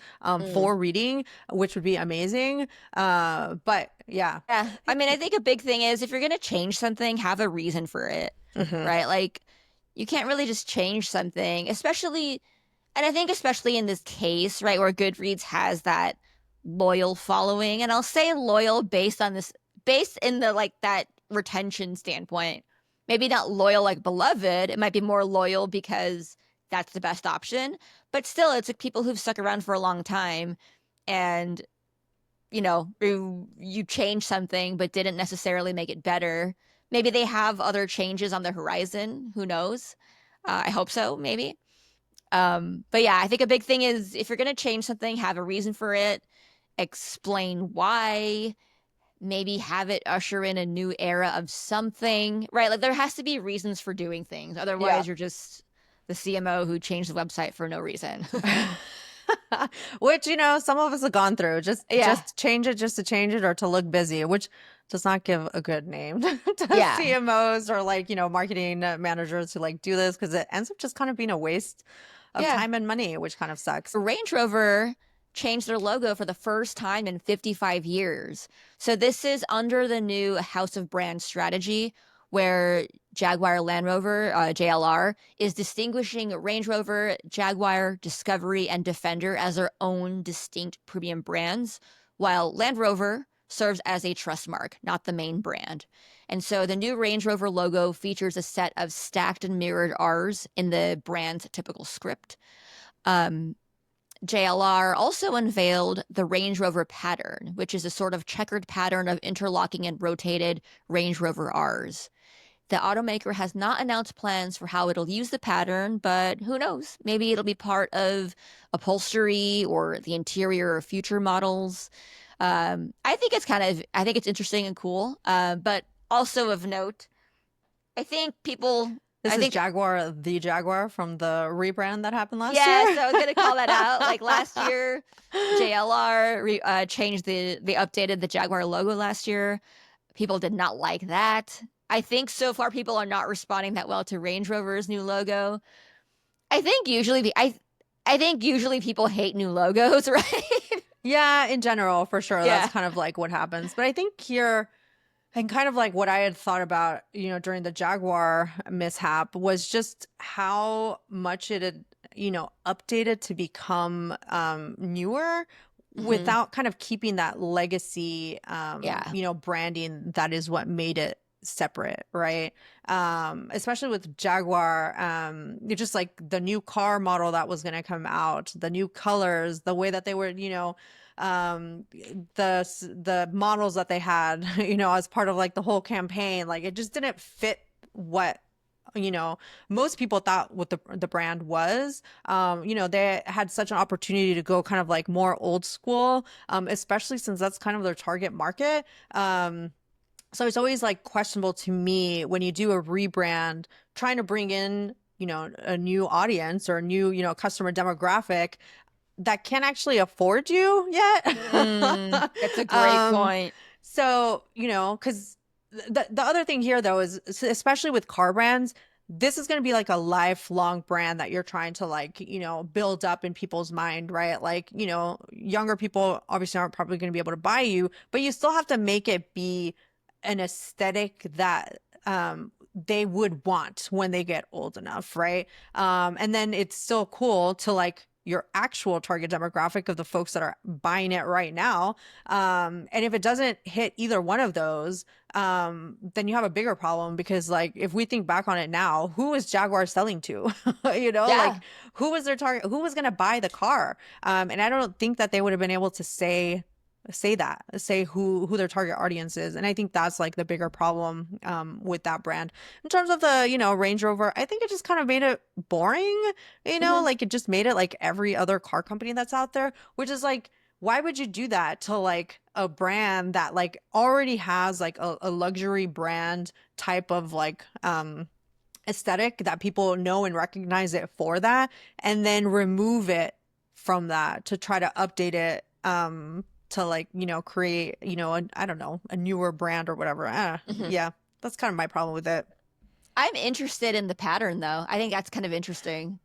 for reading, which would be amazing. But yeah. Yeah. I mean, I think a big thing is if you're going to change something, have a reason for it, right? Like, you can't really just change something, especially, and I think especially in this case, right, where Goodreads has that loyal following. And I'll say loyal based in the like that retention standpoint. Maybe not loyal like beloved. It might be more loyal because that's the best option. But still, it's like people who've stuck around for a long time and, you change something but didn't necessarily make it better. Maybe they have other changes on the horizon. Who knows? I hope so, maybe. But yeah, I think a big thing is if you're going to change something, have a reason for it, explain why, maybe have it usher in a new era of something, right? Like there has to be reasons for doing things. Otherwise, you're just the CMO who changed the website for no reason. Which, some of us have gone through. Just change it just to change it or to look busy, which does not give a good name to CMOs or like, marketing managers who like do this because it ends up just kind of being a waste of time and money, which kind of sucks. Range Rover changed their logo for the first time in 55 years. So this is under the new House of Brand strategy where Jaguar Land Rover, JLR, is distinguishing Range Rover, Jaguar, Discovery, and Defender as their own distinct premium brands, while Land Rover serves as a trust mark, not the main brand. And so the new Range Rover logo features a set of stacked and mirrored R's in the brand's typical script. JLR also unveiled the Range Rover pattern, which is a sort of checkered pattern of interlocking and rotated Range Rover R's. The automaker has not announced plans for how it'll use the pattern, but who knows? Maybe it'll be part of upholstery or the interior of future models. I think it's interesting and cool. But also of note, I think people. This is Jaguar, the Jaguar from the rebrand that happened last year. Yeah, so I was gonna call that out. Like last year, JLR changed they updated the Jaguar logo last year. People did not like that. I think so far people are not responding that well to Range Rover's new logo. I think usually people hate new logos, right? Yeah, in general, for sure. That's kind of like what happens. But I think here, and kind of like what I had thought about, during the Jaguar mishap was just how much it had, updated to become newer without kind of keeping that legacy, branding that is what made it separate, right? Especially with Jaguar, just like the new car model that was going to come out, the new colors, the way that they were, the models that they had, as part of like the whole campaign, like it just didn't fit what most people thought what the brand was. They had such an opportunity to go kind of like more old school, especially since that's kind of their target market. So it's always like questionable to me when you do a rebrand, trying to bring in, a new audience or a new, customer demographic that can't actually afford you yet. That's a great point. So, because the other thing here though is, especially with car brands, this is going to be like a lifelong brand that you're trying to like, build up in people's mind, right? Like, younger people obviously aren't probably going to be able to buy you, but you still have to make it be an aesthetic that they would want when they get old enough, right? And then it's still cool to like your actual target demographic of the folks that are buying it right now. And if it doesn't hit either one of those, then you have a bigger problem, because like if we think back on it now, who is Jaguar selling to? Like Yeah. who was their target? Who was going to buy the car? And I don't think that they would have been able to say who their target audience is. And I think that's like the bigger problem with that brand. In terms of the Range Rover, I think it just kind of made it boring, like it just made it like every other car company that's out there, which is like, why would you do that to like a brand that like already has like a luxury brand type of like aesthetic that people know and recognize it for that, and then remove it from that to try to update it to like, create, I don't know, a newer brand or whatever. Yeah, that's kind of my problem with it. I'm interested in the pattern, though. I think that's kind of interesting.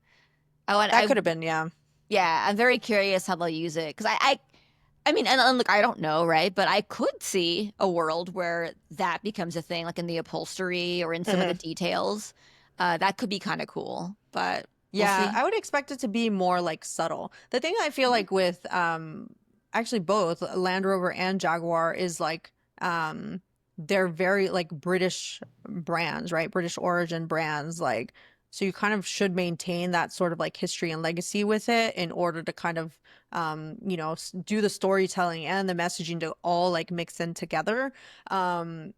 That could have been, yeah. Yeah, I'm very curious how they'll use it, because I mean, and look, I don't know, right? But I could see a world where that becomes a thing, like in the upholstery or in some of the details. That could be kind of cool, but Yeah, we'll see. I would expect it to be more like subtle. The thing I feel like with actually both Land Rover and Jaguar is like they're very like British brands, right? British origin brands, like, so you kind of should maintain that sort of like history and legacy with it in order to kind of do the storytelling and the messaging to all like mix in together. And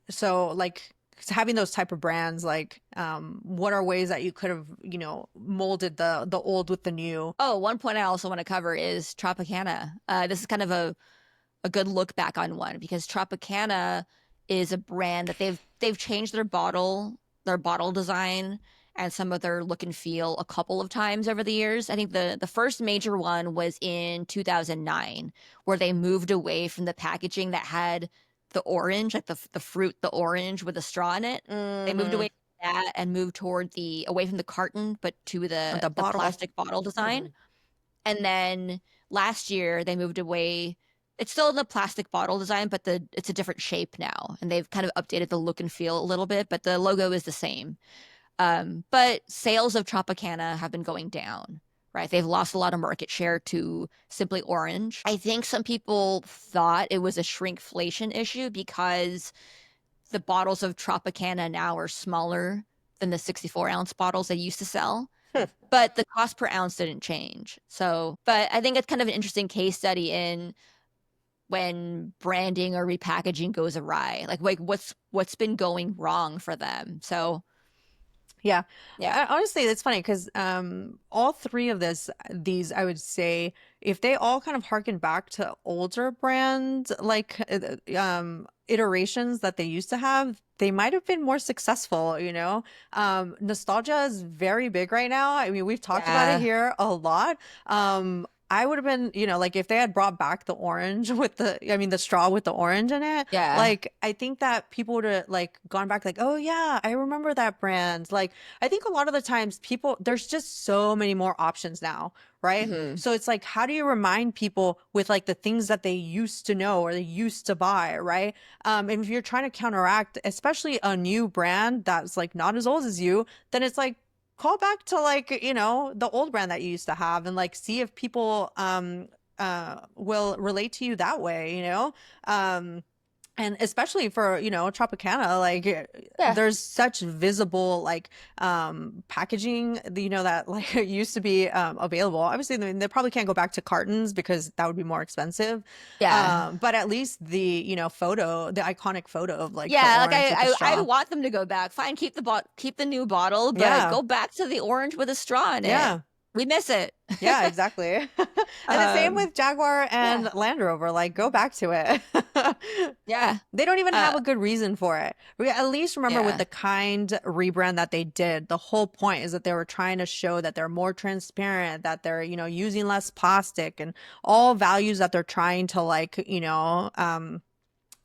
so like having those type of brands, like what are ways that you could have molded the old with the new? Oh, one point I also want to cover is Tropicana. This is kind of a good look back on one, because Tropicana is a brand that they've changed their bottle design and some of their look and feel a couple of times over the years. I think the first major one was in 2009, where they moved away from the packaging that had the orange, like the fruit, the orange with a straw in it. They moved Hmm. away from that and moved toward away from the carton, but to The the bottle. plastic bottle Hmm. design. And then last year they moved away. It's still in the plastic bottle design, but it's a different shape now, and they've kind of updated the look and feel a little bit, but the logo is the same. But sales of Tropicana have been going down, right? They've lost a lot of market share to Simply Orange. I think some people thought it was a shrinkflation issue because the bottles of Tropicana now are smaller than the 64-ounce bottles they used to sell. But the cost per ounce didn't change. So, but I think it's kind of an interesting case study in when branding or repackaging goes awry. Like what's been going wrong for them. So, Yeah. yeah. Honestly, it's funny because all three of these, I would say, if they all kind of harken back to older brands, like iterations that they used to have, they might have been more successful, Nostalgia is very big right now. I mean, we've talked about it Yeah. here a lot. I would have been, like if they had brought back the orange with the straw with the orange in it, Yeah. like I think that people would have like gone back like, oh yeah, I remember that brand. Like I think a lot of the times there's just so many more options now, right? Hmm. So it's like, how do you remind people with like the things that they used to know or they used to buy, right? And if you're trying to counteract, especially a new brand that's like not as old as you, then it's like, call back to like, the old brand that you used to have and like see if people will relate to you that way, and especially for Tropicana, like Yeah. there's such visible like packaging, that like it used to be available. Obviously they probably can't go back to cartons because that would be more expensive, Yeah. but at least the the iconic photo of like the Yeah, like orange with the I straw. want them to go back. Fine, keep the new bottle, but Yeah, go back to the orange with a straw in it. yeah. We miss it. Yeah, exactly. And the same Um, with Jaguar yeah. and Land Rover, like go back to it. Yeah. They don't even Uh, have a good reason for it. At least remember with yeah. the kind rebrand that they did, the whole point is that they were trying to show that they're more transparent, that they're, using less plastic and all values that they're trying to like,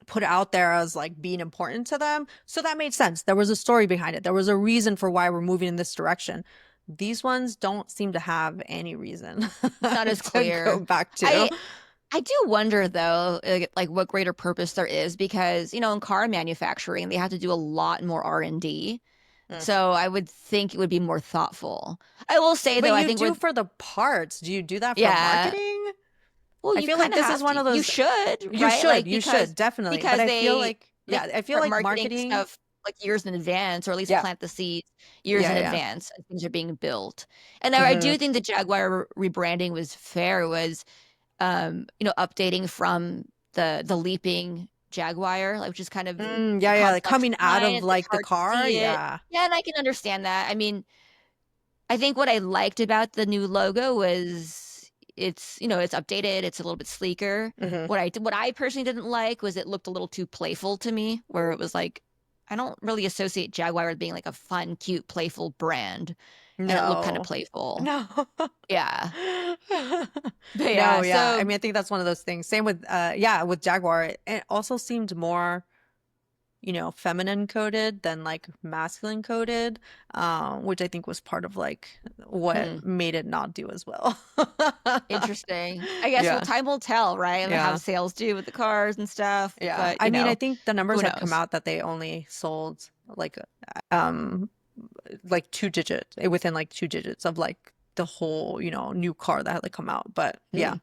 put out there as like being important to them. So that made sense. There was a story behind it. There was a reason for why we're moving in this direction. These ones don't seem to have any reason It's not as to go clear. back to. I I do wonder though, like what greater purpose there is because, in car manufacturing, they have to do a lot more R&D. Mm. So I would think it would be more thoughtful. I will say But though, I you think do with for the parts. Do you do that for yeah, marketing? well, I you feel like kind of this is have one to. of You those. should, You right? should, Like you should definitely. But because I feel they like, they yeah, I feel start like marketing marketing. stuff like years in advance, or at least Yeah, plant the seeds years yeah, in yeah. advance as things are being built. And I Hmm. do think the Jaguar rebranding was fair. Was updating from the leaping Jaguar, like, which is kind of a Yeah, yeah. Like complex coming out design. of It's like the hard to car. see it. Yeah. Yeah, and I can understand that. I mean, I think what I liked about the new logo was it's updated, it's a little bit sleeker. Hmm. What I personally didn't like was it looked a little too playful to me, where it was like I don't really associate Jaguar with being like a fun, cute, playful brand, and it looked kind of No. playful. No. Yeah. But No, yeah, yeah. I so mean, I think that's one of those things. Same with yeah, with Jaguar. It also seemed more, feminine coded than like masculine coded, which I think was part of like what hmm. made it not do as well. Interesting. I guess, well, Yeah. time will tell, right? And how Yeah. sales do with the cars and stuff. Yeah. But, I mean, I think the numbers who had come knows? out that they only sold um like 2 digits within like 2 digits of like the whole, new car that had to come out. But yeah, Hmm.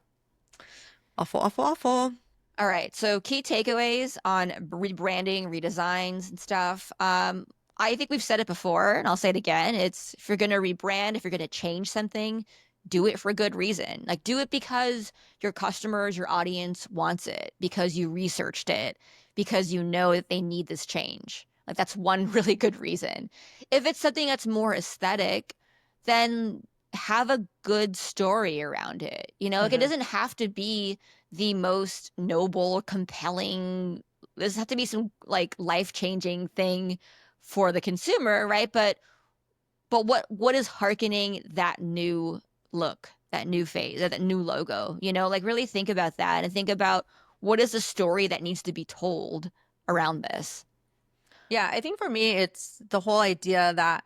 awful, awful, awful. All right. So key takeaways on rebranding, redesigns and stuff. I think we've said it before, and I'll say it again. It's if you're gonna rebrand, if you're gonna change something, do it for a good reason. Like do it because your customers, your audience wants it, because you researched it, because you know that they need this change. Like that's one really good reason. If it's something that's more aesthetic, then have a good story around it. Like it Hmm. doesn't have to be the most noble, compelling. This has to be some like life-changing thing for the consumer, right? But what is hearkening that new look, that new phase, that new logo? Like really think about that and think about what is the story that needs to be told around this. Yeah, I think for me, it's the whole idea that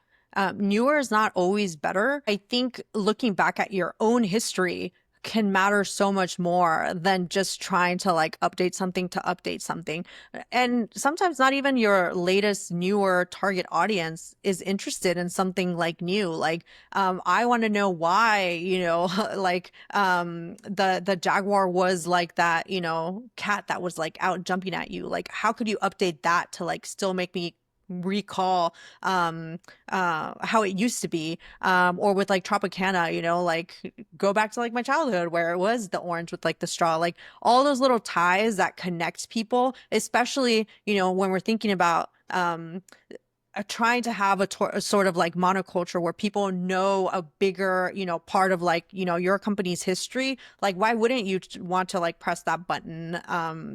newer is not always better. I think looking back at your own history can matter so much more than just trying to like update something to update something. And sometimes not even your latest, newer target audience is interested in something like new. Like, I want to know why, like the Jaguar was like that, cat that was like out jumping at you. Like, how could you update that to like still make me recall how it used to be, or with like Tropicana, like go back to like my childhood where it was the orange with like the straw, like all those little ties that connect people, especially when we're thinking about trying to have a sort of like monoculture where people know a bigger, part of like, your company's history. Like, why wouldn't you want to like press that button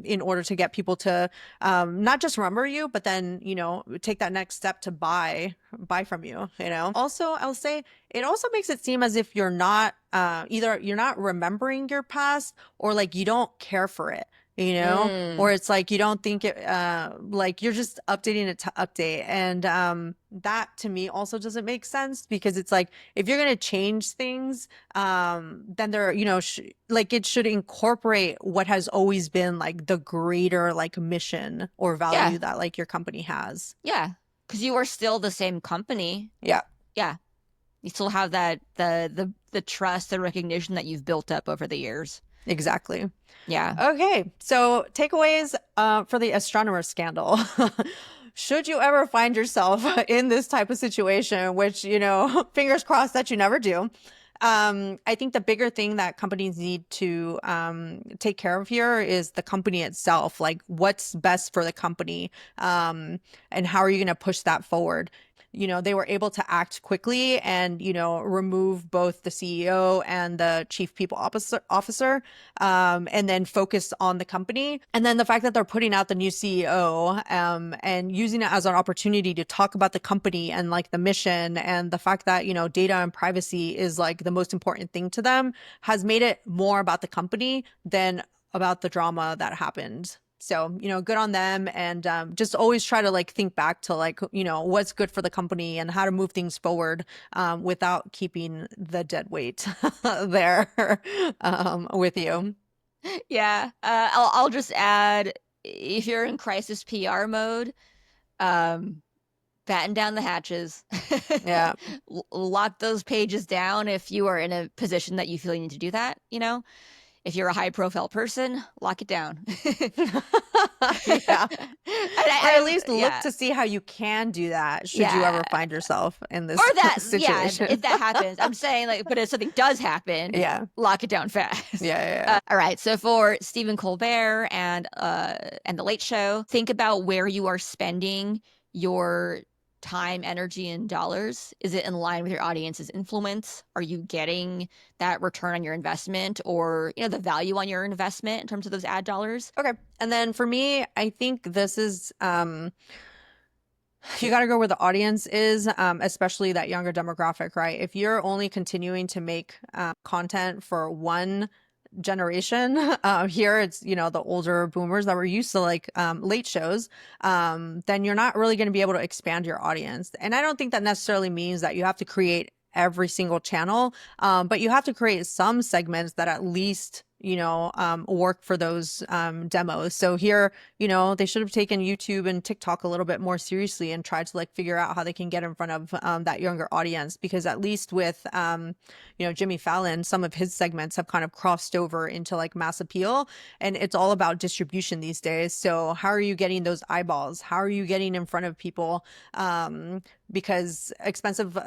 in order to get people to not just remember you, but then, take that next step to buy from you. Also, I'll say it also makes it seem as if you're not either you're not remembering your past or like you don't care for it. Or Mm. it's like you don't think it like you're just updating it to update. And that to me also doesn't make sense because it's like if you're going to change things, then there, like it should incorporate what has always been like the greater like mission or value Yeah, that like your company has. yeah, because you are still the same company. Yeah, Yeah, you still have that the trust, the recognition that you've built up over the years. exactly. Yeah. Okay, so takeaways for the astronomer scandal. Should you ever find yourself in this type of situation, which, fingers crossed that you never do, I think the bigger thing that companies need to take care of here is the company itself. Like, what's best for the company, and how are you going to push that forward? They were able to act quickly and, remove both the CEO and the chief people officer, and then focus on the company. And then the fact that they're putting out the new CEO, and using it as an opportunity to talk about the company and like the mission and the fact that, data and privacy is like the most important thing to them has made it more about the company than about the drama that happened. So, good on them. And just always try to like think back to like, what's good for the company and how to move things forward without keeping the dead weight there with you. Yeah. I'll just add, if you're in crisis PR mode, batten down the hatches. Yeah. Lock those pages down if you are in a position that you feel you need to do that, If you're a high profile person, lock it down. Yeah. Or at least look yeah. to see how you can do that should you Yeah. ever find yourself in this Or that, situation. if that happens. I'm saying, like, but if something does happen, Yeah. lock it down fast. Yeah. All right. So for Stephen Colbert and The Late Show, think about where you are spending your time, energy, and dollars. Is it in line with your audience's influence? Are you getting that return on your investment, or the value on your investment in terms of those ad dollars? Okay. And then for me, I think this is you got to go where the audience is, especially that younger demographic, right? If you're only continuing to make content for one generation, here it's the older boomers that were used to like late shows, then you're not really going to be able to expand your audience. And I don't think that necessarily means that you have to create every single channel, but you have to create some segments that at least work for those demos. So here, they should have taken YouTube and TikTok a little bit more seriously and tried to like figure out how they can get in front of that younger audience, because at least with Jimmy Fallon, some of his segments have kind of crossed over into like mass appeal, and it's all about distribution these days. So how are you getting those eyeballs? How are you getting in front of people? Because expensive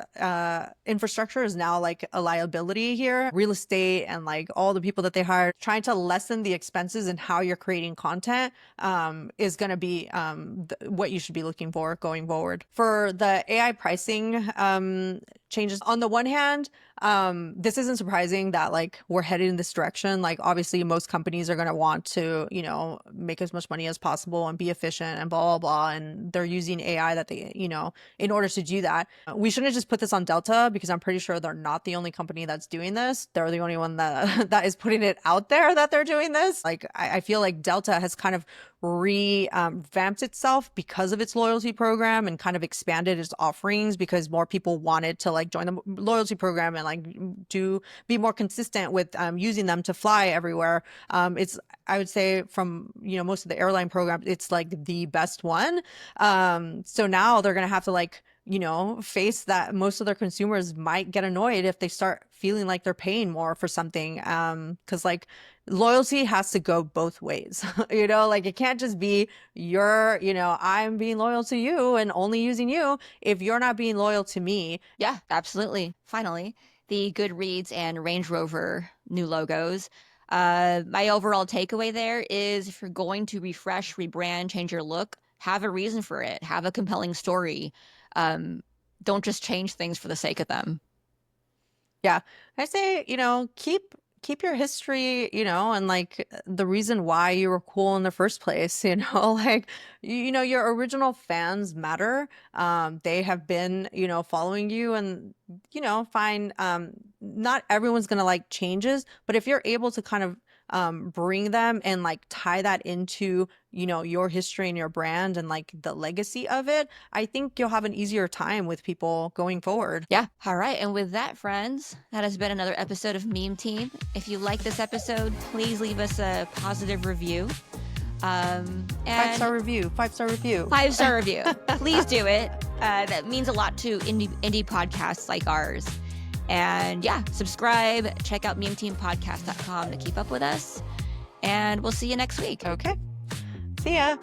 infrastructure is now like a liability here. Real estate and like all the people that they hire, trying to lessen the expenses and how you're creating content is going to be what you should be looking for going forward. For the AI pricing changes, on the one hand, this isn't surprising that like we're headed in this direction. Like obviously most companies are going to want to, make as much money as possible and be efficient and blah, blah, blah. And they're using AI that they, in order to do that. We shouldn't just put this on Delta, because I'm pretty sure they're not the only company that's doing this. They're the only one that is putting it out there that they're doing this. Like I feel like Delta has kind of revamped itself because of its loyalty program and kind of expanded its offerings because more people wanted to like join the loyalty program and like be more consistent with using them to fly everywhere. I would say from most of the airline programs, it's like the best one. So now they're gonna have to like face that most of their consumers might get annoyed if they start feeling like they're paying more for something. Because like loyalty has to go both ways. Like it can't just be I'm being loyal to you and only using you if you're not being loyal to me. Yeah, absolutely. Finally, the Goodreads and Range Rover new logos. My overall takeaway there is, if you're going to refresh, rebrand, change your look, have a reason for it. Have a compelling story. Don't just change things for the sake of them. Yeah. I say, keep your history, and like the reason why you were cool in the first place, like, your original fans matter. They have been, following you, and, fine. Not everyone's going to like changes, but if you're able to kind of bring them and like tie that into your history and your brand and like the legacy of it, I think you'll have an easier time with people going forward. Yeah. All right. And with that, friends, that has been another episode of Meme Team. If you like this episode, please leave us a positive review. And 5-star review. 5-star review. Please do it. That means a lot to indie podcasts like ours. And yeah, subscribe, check out memeteampodcast.com to keep up with us. And we'll see you next week. Okay. See ya.